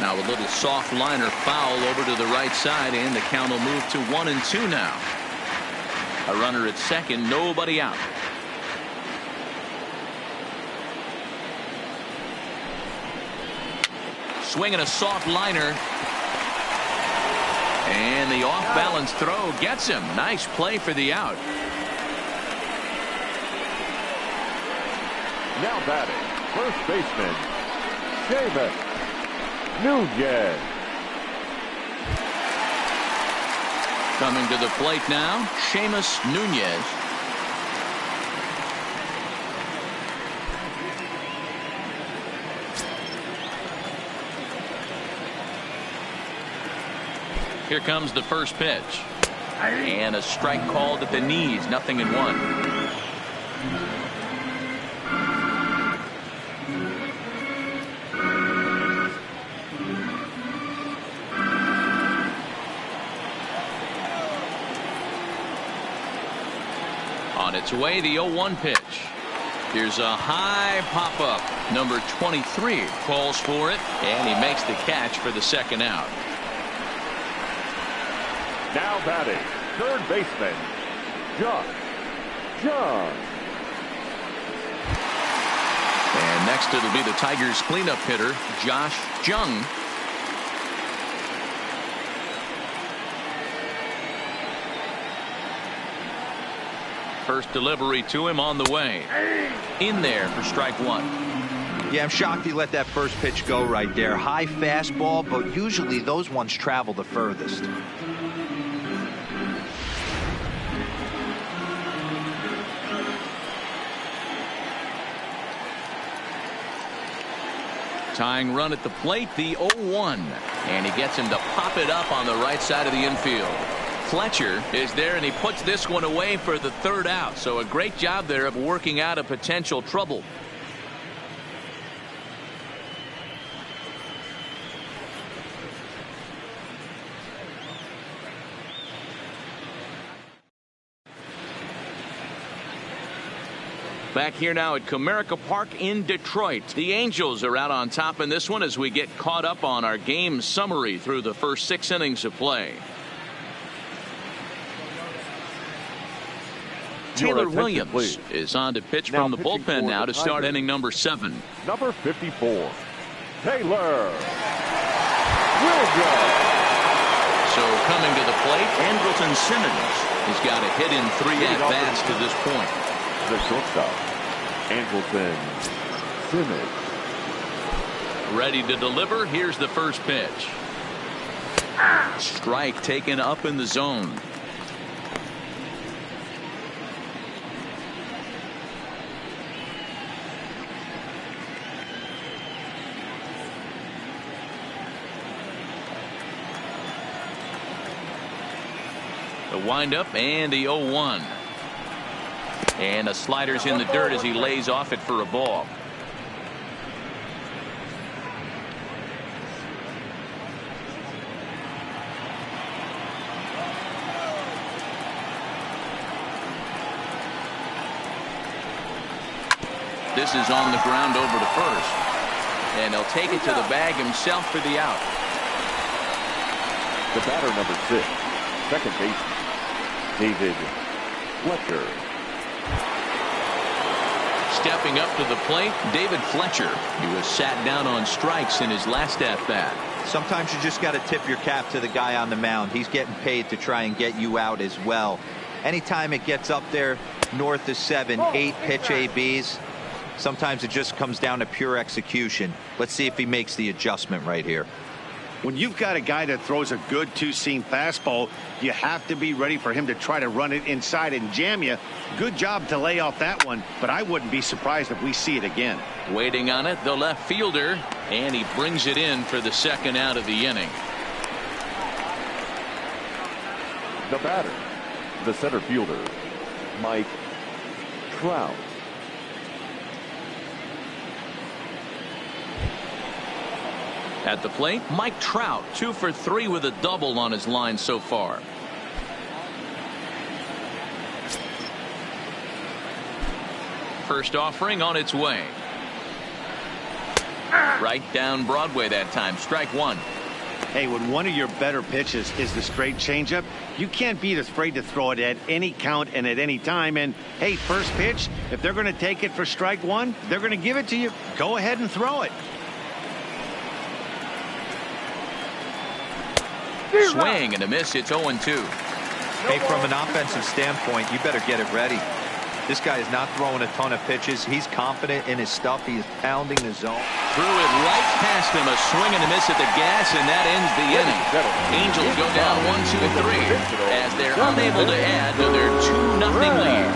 Now a little soft liner foul over to the right side, and the count will move to 1-2 now. A runner at second, nobody out. Swinging a soft liner. And the off-balance throw gets him. Nice play for the out. Now batting, first baseman, Seamus Nunez. Coming to the plate now, Seamus Nunez. Here comes the first pitch. And a strike called at the knees, 0-1. On its way, the 0-1 pitch. Here's a high pop-up. Number 23 calls for it, and he makes the catch for the second out. Now batting, third baseman, Josh Jung. And next it'll be the Tigers cleanup hitter, Josh Jung. First delivery to him on the way. In there for strike one. Yeah, I'm shocked he let that first pitch go right there. High fastball, but usually those ones travel the furthest. Tying run at the plate, the 0-1. And he gets him to pop it up on the right side of the infield. Fletcher is there, and he puts this one away for the third out. So a great job there of working out a potential trouble. Back here now at Comerica Park in Detroit. The Angels are out on top in this one as we get caught up on our game summary through the first 6 innings of play. Taylor Williams is on to pitch from the bullpen now to start inning number 7. Number 54, Taylor Williams. So coming to the plate, Andrelton Simmons. He's got a hit in 3 at-bats to this point. The shortstop, Andrelton Simmons. Ready to deliver. Here's the first pitch. Strike taken up in the zone. The windup and the 0-1. And the slider's in the dirt as he lays off it for a ball. This is on the ground over to first. And he'll take it to the bag himself for the out. The batter, number 6, second baseman, David Fletcher. Stepping up to the plate, David Fletcher. He was sat down on strikes in his last at-bat. Sometimes you just got to tip your cap to the guy on the mound. He's getting paid to try and get you out as well. Anytime it gets up there north of 7, 8 pitch ABs, sometimes it just comes down to pure execution. Let's see if he makes the adjustment right here. When you've got a guy that throws a good two-seam fastball, you have to be ready for him to try to run it inside and jam you. Good job to lay off that one, but I wouldn't be surprised if we see it again. Waiting on it, the left fielder, And he brings it in for the second out of the inning. The batter, the center fielder, Mike Trout. At the plate, Mike Trout, 2 for 3 with a double on his line so far. First offering on its way. Right down Broadway that time. Strike one. Hey, when one of your better pitches is the straight changeup, you can't be afraid to throw it at any count and at any time. And, hey, first pitch, if they're going to take it for strike one, they're going to give it to you. Go ahead and throw it. Swing and a miss. It's 0-2. Hey, from an offensive standpoint, you better get it ready. This guy is not throwing a ton of pitches. He's confident in his stuff. He is pounding the zone. Threw it right past him. A swing and a miss at the gas, and that ends the inning. Angels go down 1-2-3 as they're unable to add to their 2-0 lead.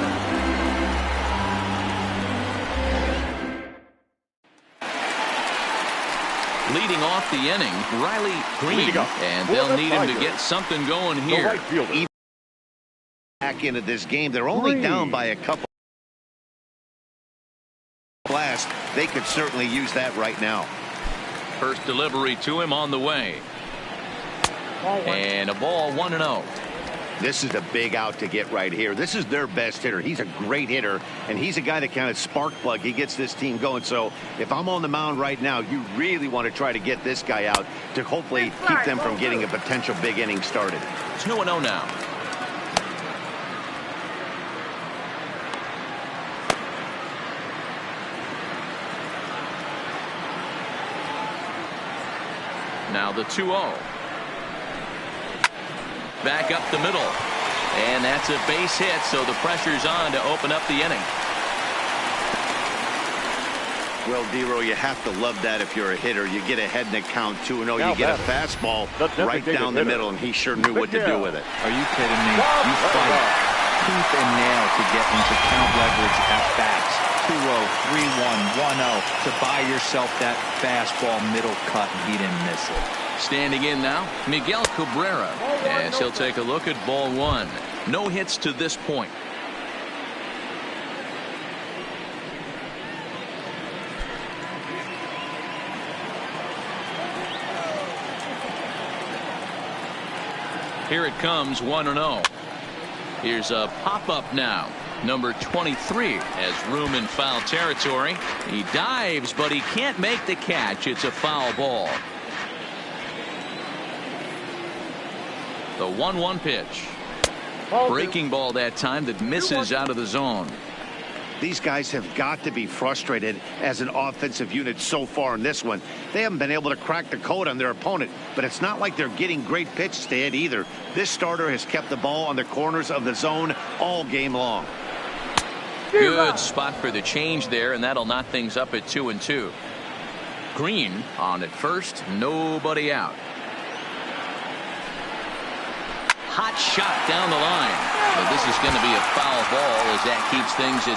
Leading off the inning, Riley Green, and they'll need him to get something going here. Back into this game, they're only down by a couple. Blast, they could certainly use that right now. First delivery to him on the way. And a ball 1-0. This is a big out to get right here. This is their best hitter. He's a great hitter, and he's a guy that kind of spark plug. He gets this team going. So if I'm on the mound right now, you really want to try to get this guy out to hopefully keep them from getting a potential big inning started. 2-0 now. Now the 2-0. Back up the middle. And that's a base hit, so the pressure's on to open up the inning. Well, Dero, you have to love that if you're a hitter. You get ahead in the count 2-0. You get a fastball right down the middle, and he sure knew what to do with it. Are you kidding me? You fight tooth and nail to get into count leverage at bats. 2-0, 3-1, 1-0 to buy yourself that fastball middle cut, and he didn't miss it. Standing in now, Miguel Cabrera, as he'll take a look at ball one. No hits to this point. Here it comes, 1-0. Here's a pop-up now. Number 23 has room in foul territory. He dives, but he can't make the catch. It's a foul ball. The 1-1 pitch. Breaking ball that time that misses out of the zone. These guys have got to be frustrated as an offensive unit so far in this one. They haven't been able to crack the code on their opponent, but it's not like they're getting great pitches to hit either. This starter has kept the ball on the corners of the zone all game long. Good spot for the change there, and that'll knot things up at 2-2. Green on at first, nobody out. Hot shot down the line. But this is going to be a foul ball as that keeps things at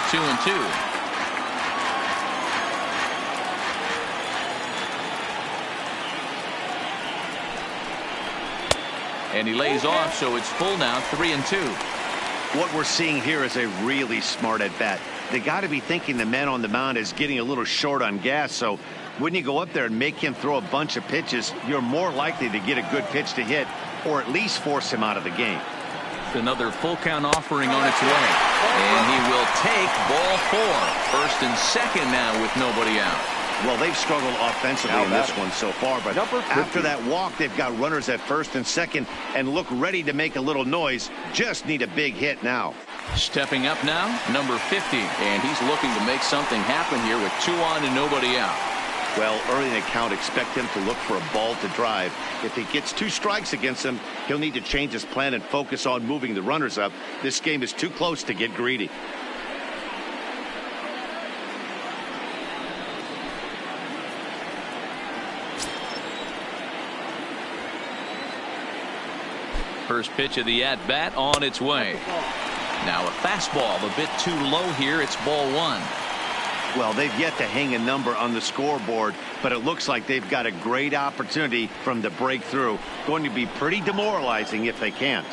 2-2. And he lays off, so it's full now, 3-2. What we're seeing here is a really smart at bat. They got to be thinking the man on the mound is getting a little short on gas, so when you go up there and make him throw a bunch of pitches, you're more likely to get a good pitch to hit or at least force him out of the game. Another full count offering on its way, and he will take ball 4. First and second now with nobody out. Well, they've struggled offensively in this one so far, but after that walk, they've got runners at first and second and look ready to make a little noise. Just need a big hit now. Stepping up now, number 50, and he's looking to make something happen here with 2 on and nobody out. Well, early in the count, expect him to look for a ball to drive. If he gets 2 strikes against him, he'll need to change his plan and focus on moving the runners up. This game is too close to get greedy. First pitch of the at-bat on its way. Now a fastball a bit too low here. It's ball 1. Well, they've yet to hang a number on the scoreboard, but it looks like they've got a great opportunity from the breakthrough. Going to be pretty demoralizing if they can't.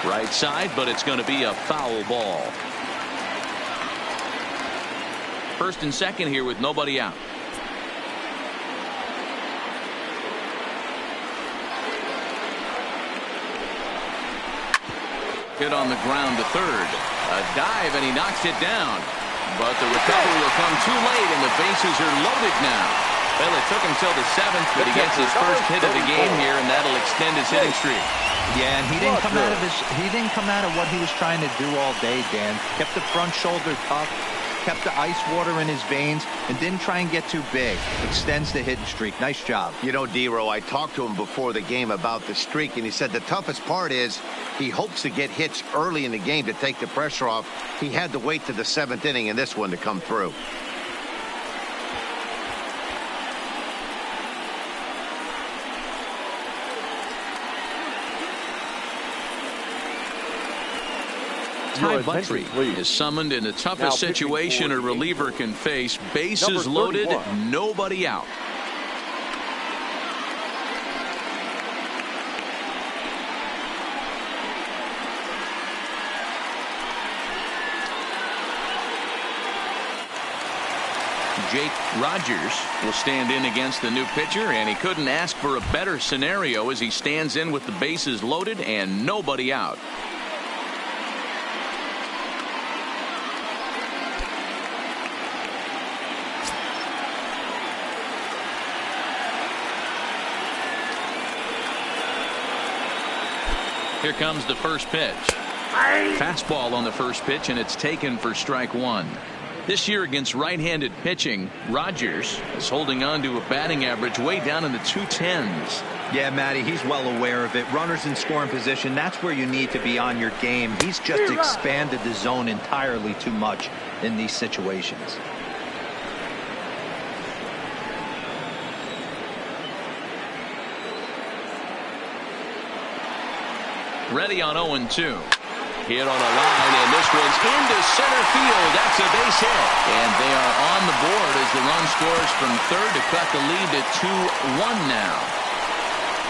Right side, but it's going to be a foul ball. First and second here with nobody out. Hit on the ground to third. A dive, and he knocks it down. But the recovery will come too late, and the bases are loaded now. Well, it took him till the seventh, but he gets his first hit of the game here, and that'll extend his hitting streak. Yeah, and he didn't come out of what he was trying to do all day, Dan. Kept the front shoulder tucked, kept the ice water in his veins, and didn't try and get too big. Extends the hitting streak. Nice job. You know, D-Row, I talked to him before the game about the streak, and he said the toughest part is he hopes to get hits early in the game to take the pressure off. He had to wait to the seventh inning in this one to come through. Bossmantray is summoned in the toughest situation a reliever can face. Bases loaded, nobody out. Jake Rogers will stand in against the new pitcher, and he couldn't ask for a better scenario as he stands in with the bases loaded and nobody out. Here comes the first pitch. Fastball on the first pitch, and it's taken for strike one. This year against right-handed pitching, Rogers is holding on to a batting average way down in the 210s. Yeah, Matty, he's well aware of it. Runners in scoring position, that's where you need to be on your game. He's just expanded the zone entirely too much in these situations. Ready on 0-2. Hit on a line, and this one's into center field. That's a base hit. And they are on the board as the run scores from third to cut the lead to 2-1 now.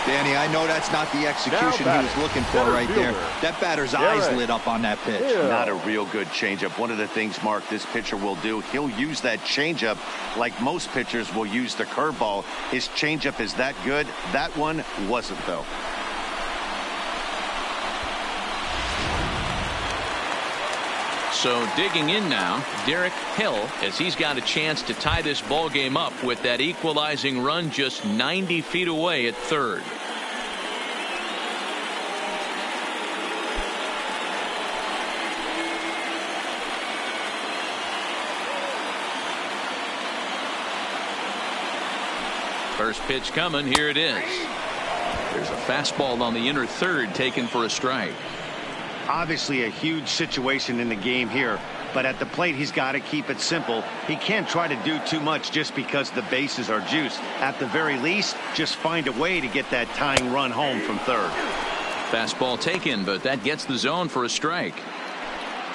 Danny, I know that's not the execution he was looking for right there. That batter's eyes lit up on that pitch. Not a real good changeup. One of the things, Mark, this pitcher will do, he'll use that changeup like most pitchers will use the curveball. His changeup is that good. That one wasn't, though. So digging in now, Derek Hill, as he's got a chance to tie this ball game up with that equalizing run just 90 feet away at third. First pitch coming. Here it is. There's a fastball on the inner third taken for a strike. Obviously a huge situation in the game here, but at the plate he's got to keep it simple. He can't try to do too much just because the bases are juiced. At the very least, just find a way to get that tying run home from third. Fastball taken, but that gets the zone for a strike.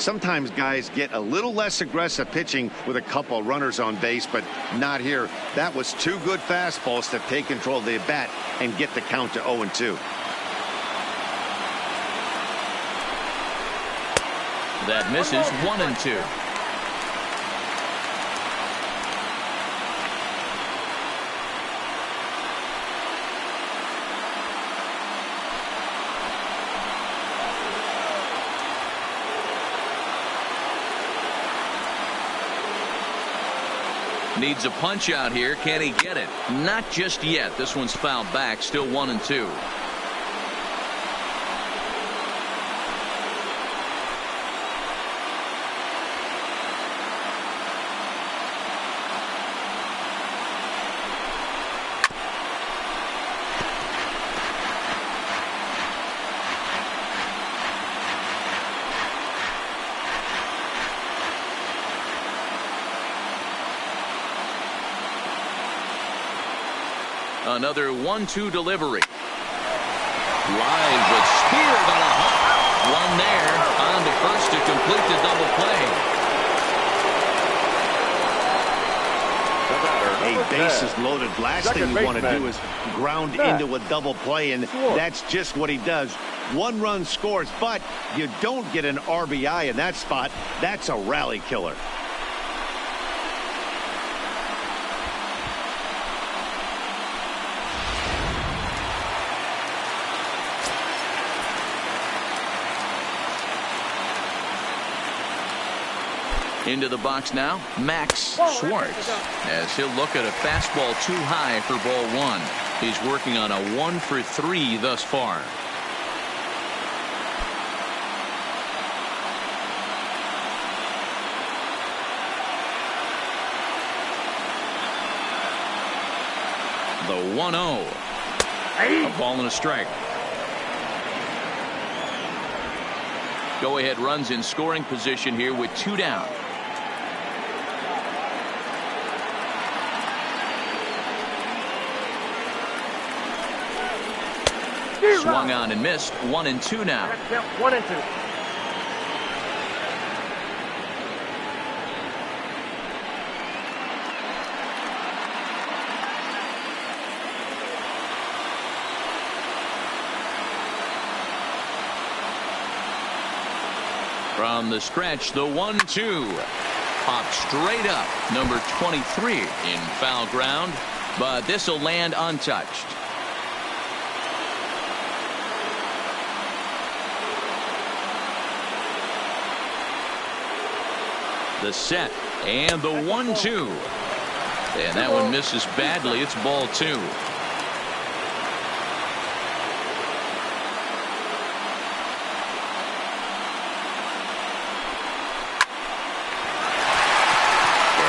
Sometimes guys get a little less aggressive pitching with a couple runners on base, but not here. That was two good fastballs to take control of the bat and get the count to 0-2. That misses. 1-2. Needs a punch out here. Can he get it? Not just yet. This one's fouled back. Still 1-2. Another 1-2 delivery. Line but speared on a hop. One there. On to first to complete the double play. A bases loaded. Last thing you want to do is ground into a double play, and that's just what he does. One run scores, but you don't get an RBI in that spot. That's a rally killer. Into the box now, Max Schwartz, as he'll look at a fastball too high for ball one. He's working on a 1-for-3 thus far. The 1-0. A ball and a strike. Go-ahead runs in scoring position here with 2 down. Swung on and missed. 1-2 now. 1-2. From the stretch, the 1-2. Popped straight up. Number 23 in foul ground, but this will land untouched. The set and the 1-2. And that one misses badly. It's ball 2.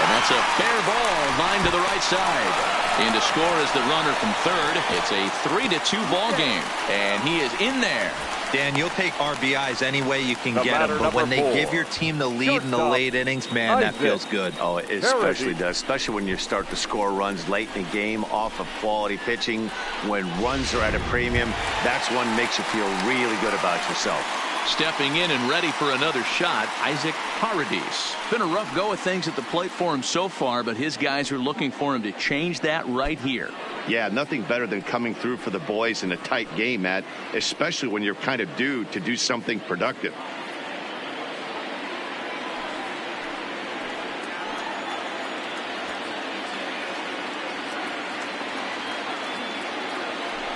That's a fair ball, line to the right side. In to score is the runner from third. It's a 3-2 ball game, and he is in there. Dan, you'll take RBIs any way you can get them, but when they give your team the lead in the late innings, man, that feels good. Oh, it especially does, especially when you start to score runs late in the game off of quality pitching. When runs are at a premium, that's when it makes you feel really good about yourself. Stepping in and ready for another shot, Isaac Paradis. Been a rough go of things at the plate for him so far, but his guys are looking for him to change that right here. Yeah, nothing better than coming through for the boys in a tight game, Matt, especially when you're kind of due to do something productive.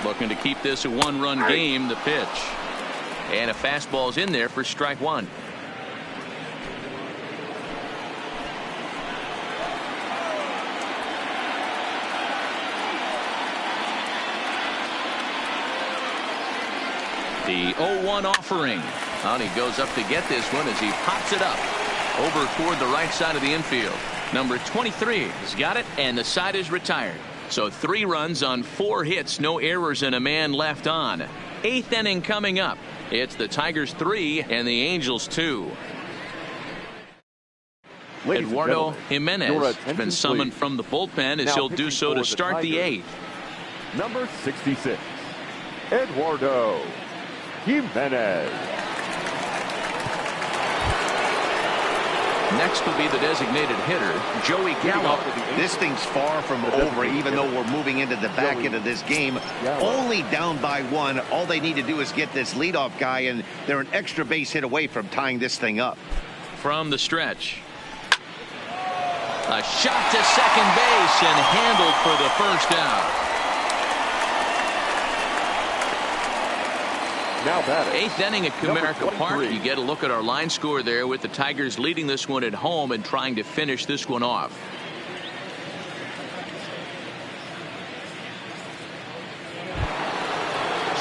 Looking to keep this a one-run game, the pitch. And a fastball's in there for strike one. The 0-1 offering. And he goes up to get this one as he pops it up over toward the right side of the infield. Number 23 has got it, and the side is retired. So 3 runs on 4 hits, no errors, and a man left on. 8th inning coming up. It's the Tigers 3 and the Angels 2. Eduardo Jimenez has been summoned from the bullpen as he'll do so to start the 8th. Number 66, Eduardo Jimenez. Next will be the designated hitter, Joey Gallo. This thing's far from over, even though we're moving into the back end of this game. Only down by 1. All they need to do is get this leadoff guy, and they're an extra base hit away from tying this thing up. From the stretch. A shot to second base and handled for the first out. Now batting. 8th inning at Comerica Park. You get a look at our line score there with the Tigers leading this one at home and trying to finish this one off.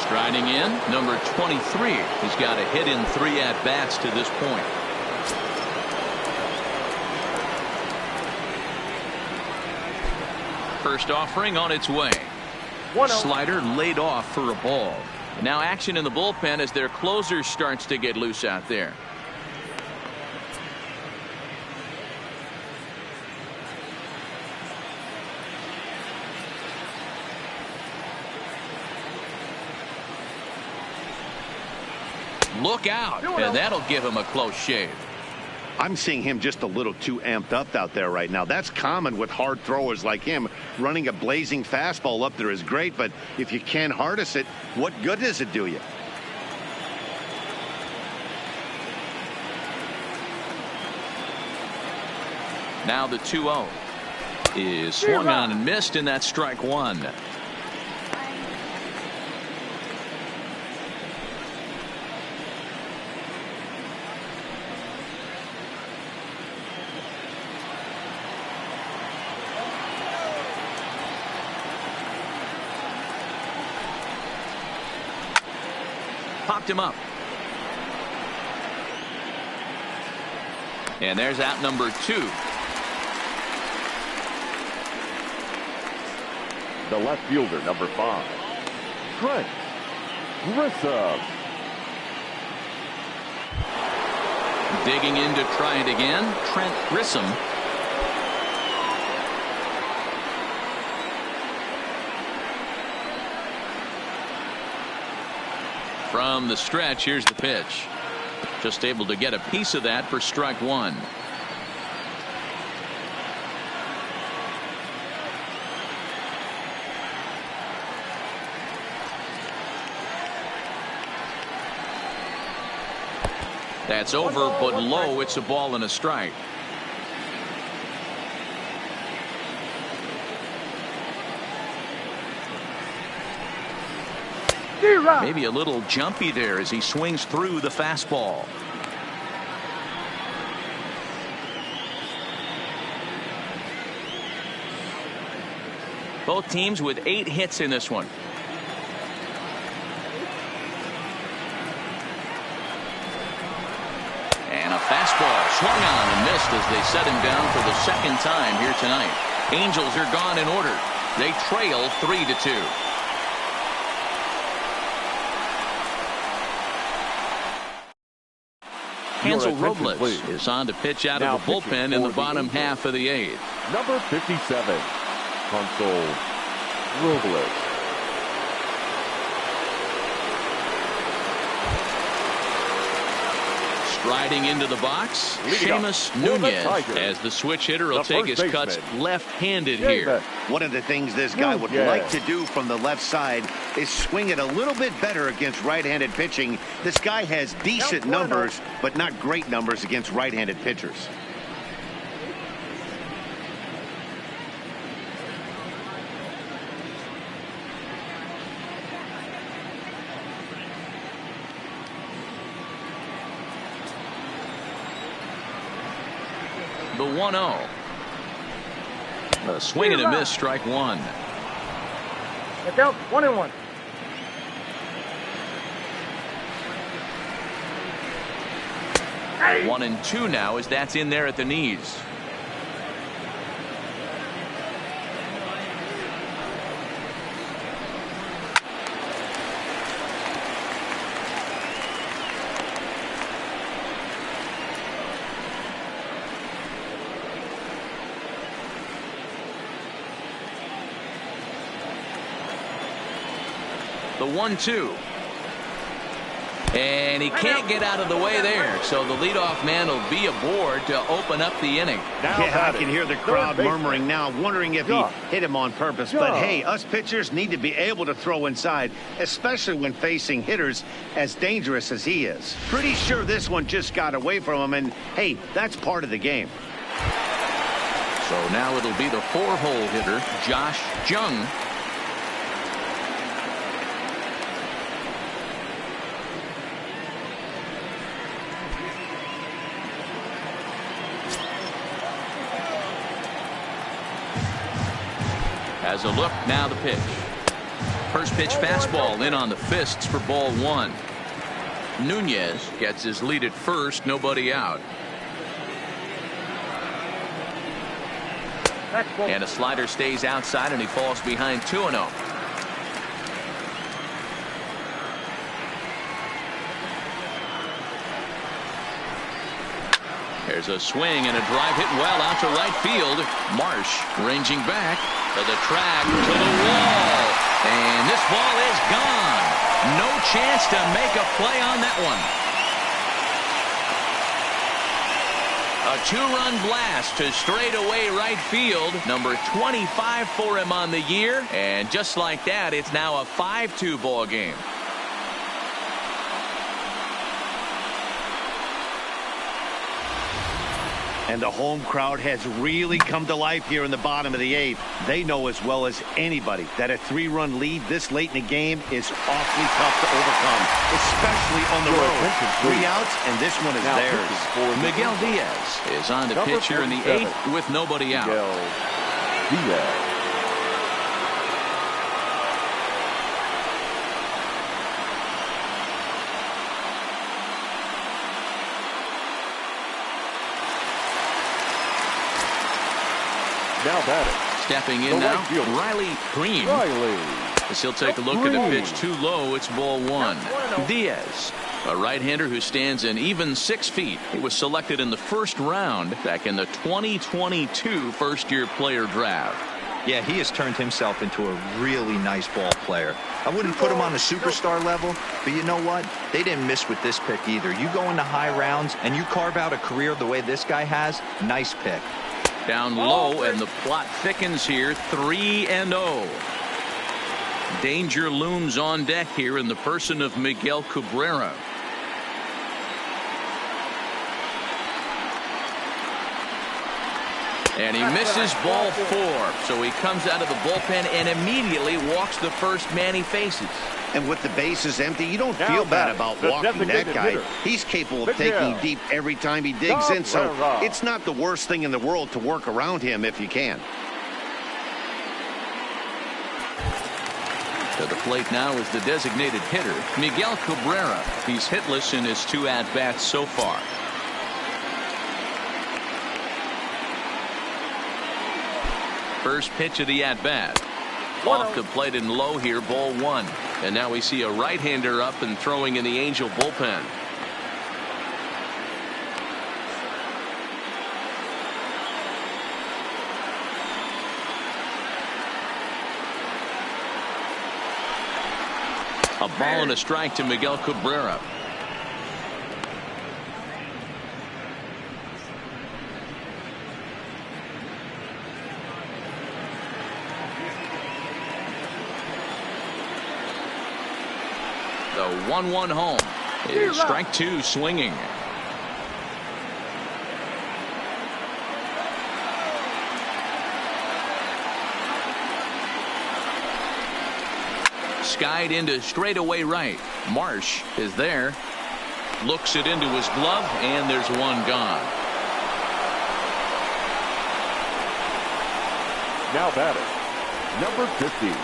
Striding in, number 23. He's got a hit in 3 at-bats to this point. First offering on its way. Slider laid off for a ball. Now action in the bullpen as their closer starts to get loose out there. Look out, and that'll give him a close shave. I'm seeing him just a little too amped up out there right now. That's common with hard throwers like him. Running a blazing fastball up there is great, but if you can't harness it, what good does it do you? Now the 2-0 is swung on and missed, and that's strike one. Popped him up. And there's out number 2. The left fielder, number 5, Trent Grissom. Digging in to try it again, Trent Grissom. From the stretch, here's the pitch. Just able to get a piece of that for strike one. That's over, but low. It's a ball and a strike. Maybe a little jumpy there as he swings through the fastball. Both teams with 8 hits in this one. And a fastball swung on and missed as they set him down for the second time here tonight. Angels are gone in order. They trail 3-2. Hansel Robles is on to pitch out of the bullpen in the bottom half of the 8th. Number 57, Hansel Robles. Striding into the box, Seamus Nunez, as the switch hitter will take his cuts left-handed here. One of the things this guy would like to do from the left side is swing it a little bit better against right-handed pitching. This guy has decent numbers, but not great numbers against right-handed pitchers. The 1-0. A swing and a miss, strike one. Look out, 1-1. Hey. 1-2 now as that's in there at the knees. The 1-2. And he can't get out of the way there. So the leadoff man will be aboard to open up the inning. Yeah, I can hear the crowd murmuring now, wondering if he hit him on purpose. But hey, us pitchers need to be able to throw inside, especially when facing hitters as dangerous as he is. Pretty sure this one just got away from him, and hey, that's part of the game. So now it'll be the 4-hole hitter, Josh Jung. Has a look, now the pitch. First pitch fastball in on the fists for ball one. Nunez gets his lead at first, nobody out. And a slider stays outside and he falls behind 2-0. There's a swing and a drive hit well out to right field. Marsh ranging back to the track, to the wall. And this ball is gone. No chance to make a play on that one. A two-run blast to straightaway right field. Number 25 for him on the year. And just like that, it's now a 5-2 ball game. And the home crowd has really come to life here in the bottom of the 8th. They know as well as anybody that a 3-run lead this late in the game is awfully tough to overcome, especially on the road. 3 outs, and this one is theirs. Miguel Diaz is on the pitch here in the 8th with nobody out. Diaz. Now batting. Stepping in now, Riley Green. As he'll take a look at the pitch too low, it's ball 1. Diaz, a right-hander who stands an even 6 feet. He was selected in the first round back in the 2022 first-year player draft. Yeah, he has turned himself into a really nice ball player. I wouldn't put him on the superstar level, but you know what? They didn't miss with this pick either. You go into high rounds and you carve out a career the way this guy has, nice pick. Down low, and the plot thickens here, 3-0. Danger looms on deck here in the person of Miguel Cabrera. And he misses ball 4, so he comes out of the bullpen and immediately walks the first man he faces. And with the bases empty, you don't feel bad about walking that guy. He's capable of taking deep every time he digs in, so it's not the worst thing in the world to work around him if you can. To the plate now is the designated hitter, Miguel Cabrera. He's hitless in his 2 at-bats so far. First pitch of the at-bat. Off the plate and low here, ball 1. And now we see a right-hander up and throwing in the Angel bullpen. A ball and a strike to Miguel Cabrera. The 1-1 home is strike 2 swinging. Skied into straightaway right. Marsh is there. Looks it into his glove, and there's one gone. Now batting, number 50.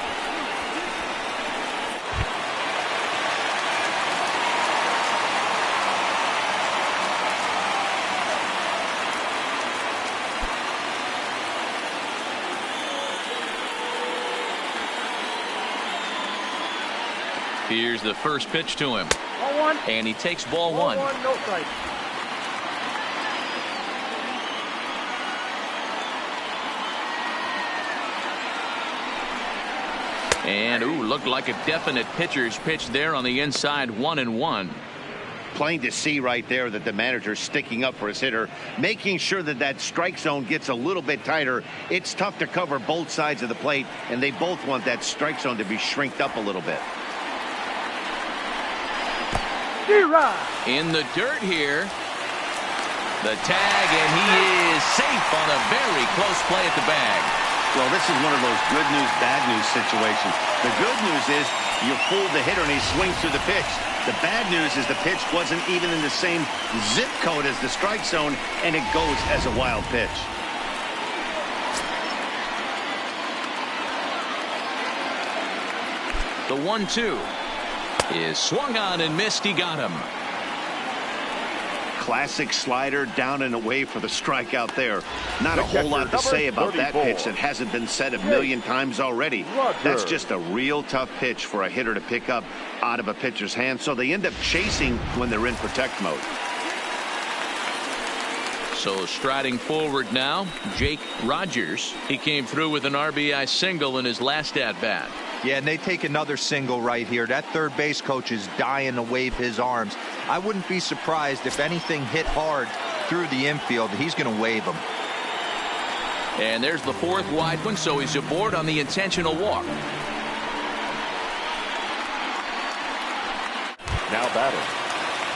Here's the first pitch to him. Ball 1. And he takes ball 1. No strike. And, looked like a definite pitcher's pitch there on the inside, 1-1. Plain to see right there that the manager's sticking up for his hitter, making sure that that strike zone gets a little bit tighter. It's tough to cover both sides of the plate, and they both want that strike zone to be shrinked up a little bit. In the dirt here. The tag, and he is safe on a very close play at the bag. Well, this is one of those good news, bad news situations. The good news is you fooled the hitter and he swings through the pitch. The bad news is the pitch wasn't even in the same zip code as the strike zone, and it goes as a wild pitch. The 1-2 is swung on and missed. He got him. Classic slider down and away for the strikeout there. Not a whole lot to say about that pitch that hasn't been said a million times already. That's just a real tough pitch for a hitter to pick up out of a pitcher's hand, so they end up chasing when they're in protect mode. So striding forward now, Jake Rogers. He came through with an RBI single in his last at-bat. Yeah, and they take another single right here. That third base coach is dying to wave his arms. I wouldn't be surprised if anything hit hard through the infield. He's going to wave them. And there's the fourth wide one, so he's aboard on the intentional walk. Now batting,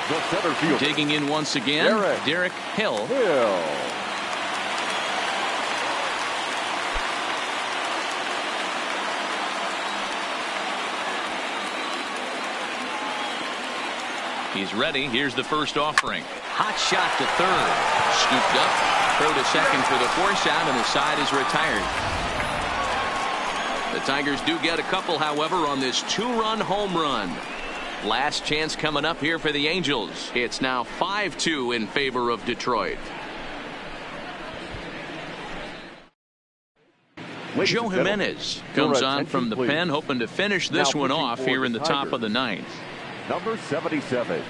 the center fielder. Digging in once again, Derek Hill. He's ready. Here's the first offering. Hot shot to third. Scooped up. Throw to second for the force out, and the side is retired. The Tigers do get a couple, however, on this two-run home run. Last chance coming up here for the Angels. It's now 5-2 in favor of Detroit. Joe Jimenez comes on from the pen, hoping to finish this one off here in the top of the ninth. Number 77.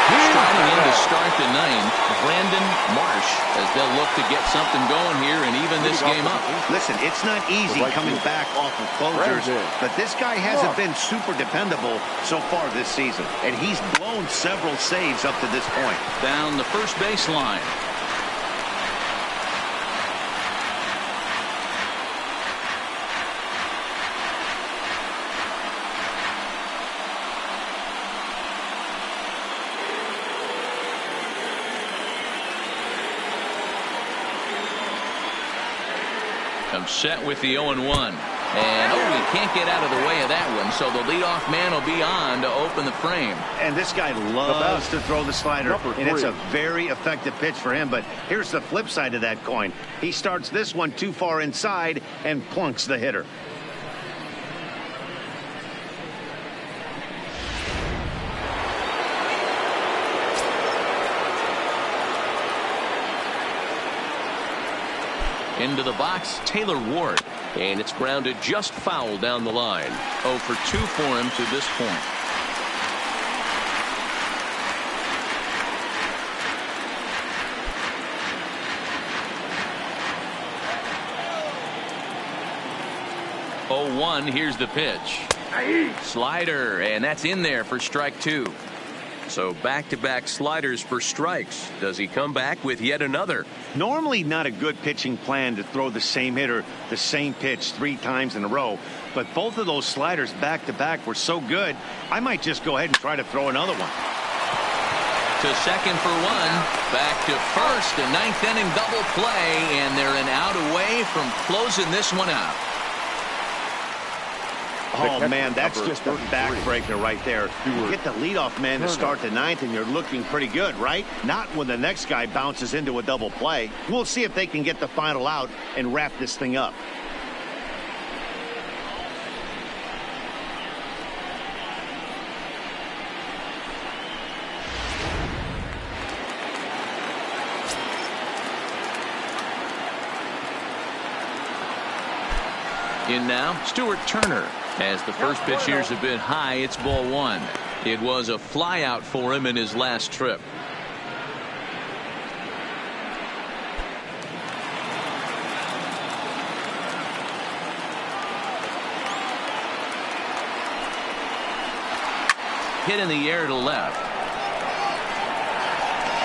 Striding in to start the ninth, Brandon Marsh, as they'll look to get something going here and even this game up. Listen, it's not easy coming back off of closers, but this guy hasn't been super dependable so far this season, and he's blown several saves up to this point. Down the first baseline. Set with the 0-1. And he can't get out of the way of that one, so the leadoff man will be on to open the frame. And this guy loves to throw the slider, and it's a very effective pitch for him. But here's the flip side of that coin. He starts this one too far inside and plunks the hitter. Into the box, Taylor Ward. And it's grounded just foul down the line. 0 for 2 for him to this point. Here's the pitch. Slider, and that's in there for strike 2. So back-to-back sliders for strikes. Does he come back with yet another? Normally not a good pitching plan to throw the same hitter the same pitch 3 times in a row, but both of those sliders back-to-back were so good, I might just go ahead and try to throw another one. To second for 1. Back to first. A 9th inning double play, and they're an out away from closing this one out. Oh, man, that's just a backbreaker right there. You get the leadoff man to start the 9th, and you're looking pretty good, right? Not when the next guy bounces into a double play. We'll see if they can get the final out and wrap this thing up. In now, Stuart Turner. As the first pitch here's a bit high, it's ball 1. It was a flyout for him in his last trip. Hit in the air to left.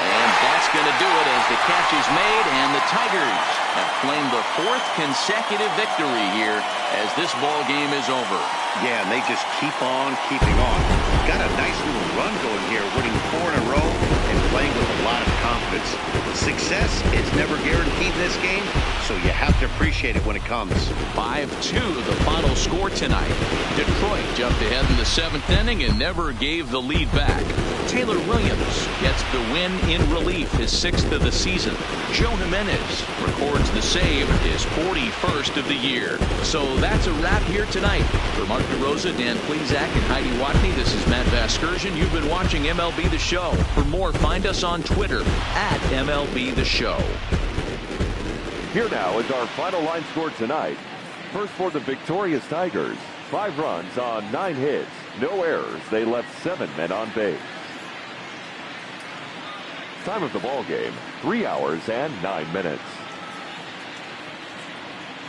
And that's going to do it as the catch is made, and the Tigers have claimed the 4th consecutive victory here as this ball game is over. Yeah, and they just keep on keeping on. Got a nice little run going here, winning 4 in a row and playing with a lot of confidence. Success is never guaranteed in this game, so you have to appreciate it when it comes. 5-2 the final score tonight. Detroit jumped ahead in the 7th inning and never gave the lead back. Taylor Williams gets the win in relief, his 6th of the season. Joe Jimenez records the save, his 41st of the year. So that's a wrap here tonight. For Mark DeRosa, Dan Plesac, and Heidi Watney, this is Matt Vasgersian. You've been watching MLB The Show. For more, find us on Twitter at MLB The Show. Here now is our final line score tonight. First for the victorious Tigers, 5 runs on 9 hits, no errors. They left 7 men on base. Time of the ball game, 3 hours and 9 minutes.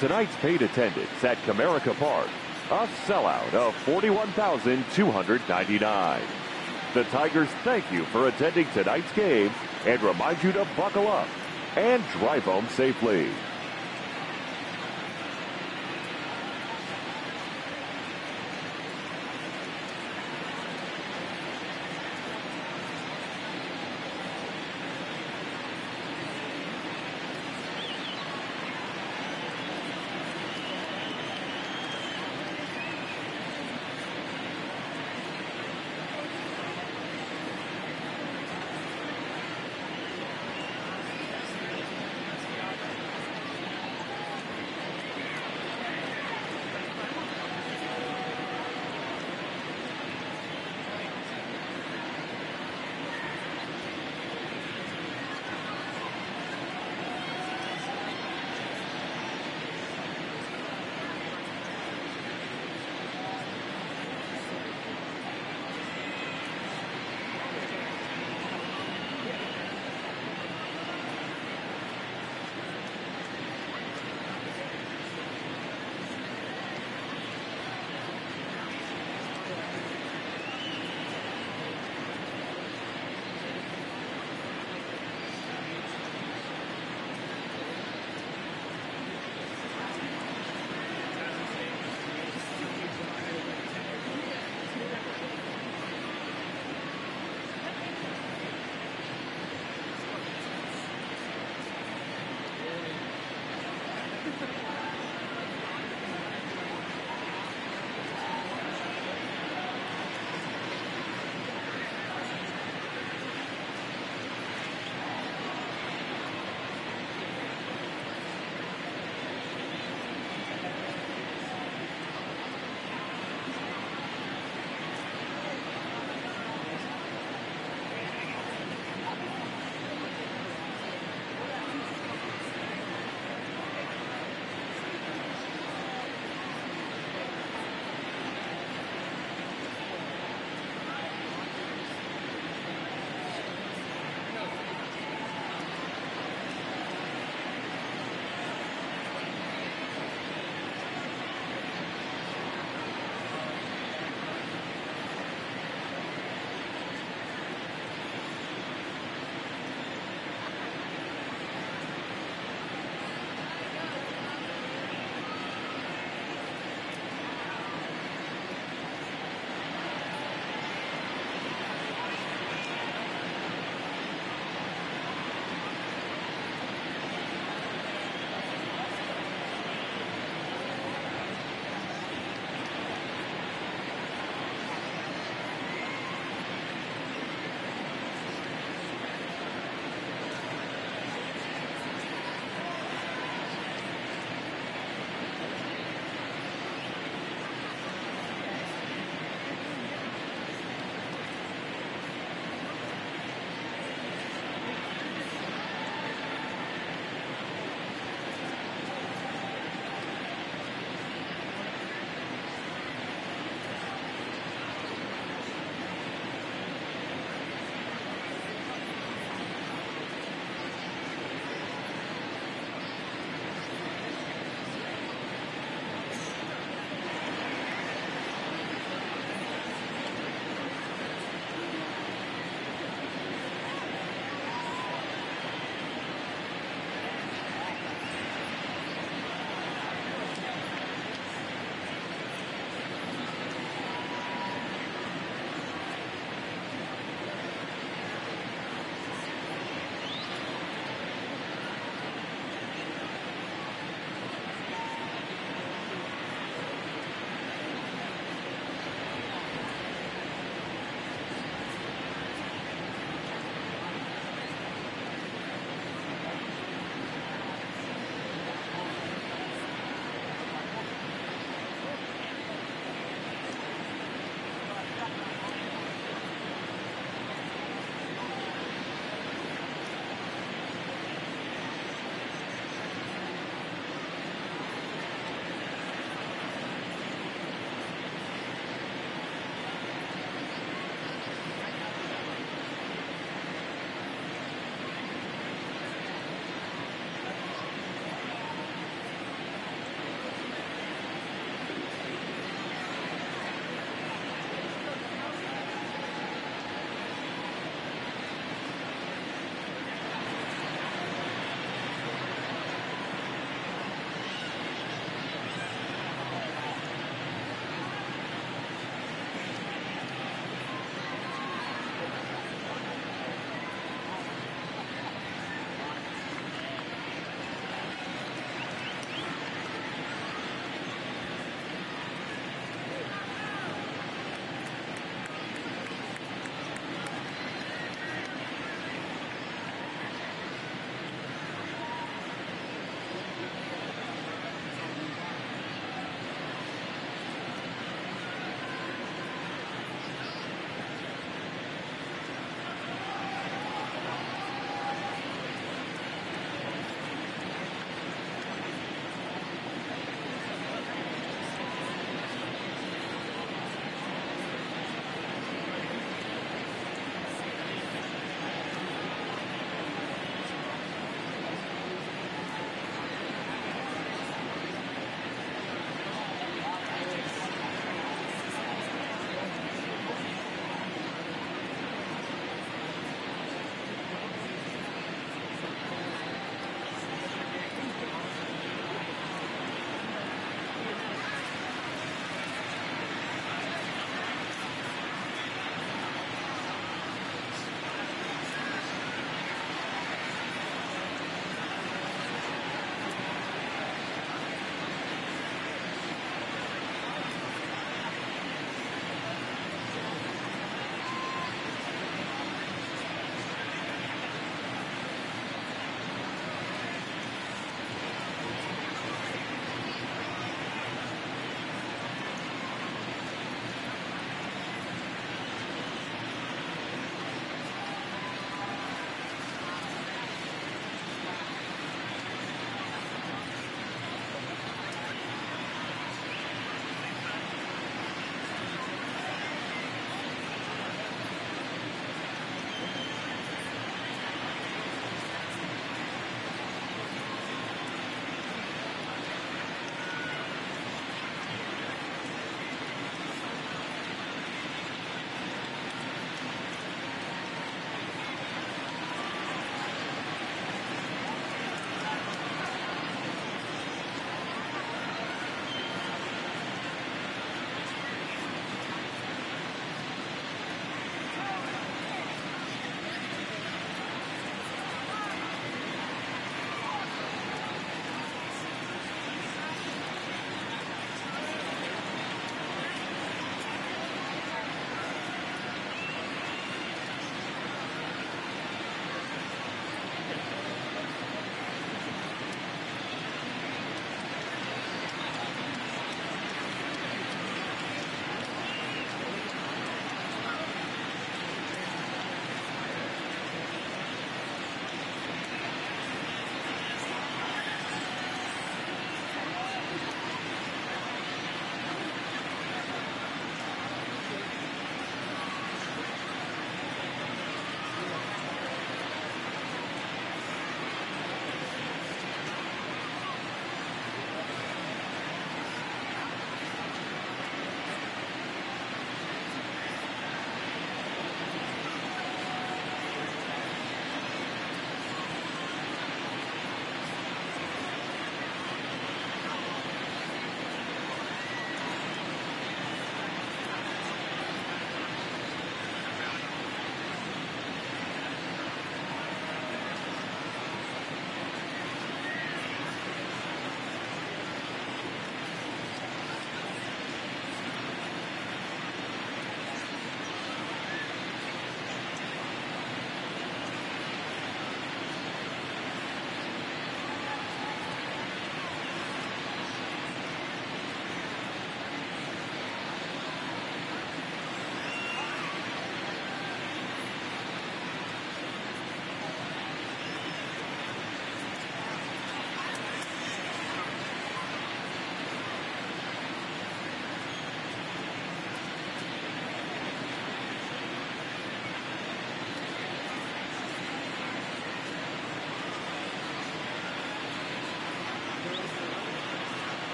Tonight's paid attendance at Comerica Park, a sellout of 41,299. The Tigers thank you for attending tonight's game and remind you to buckle up and drive home safely.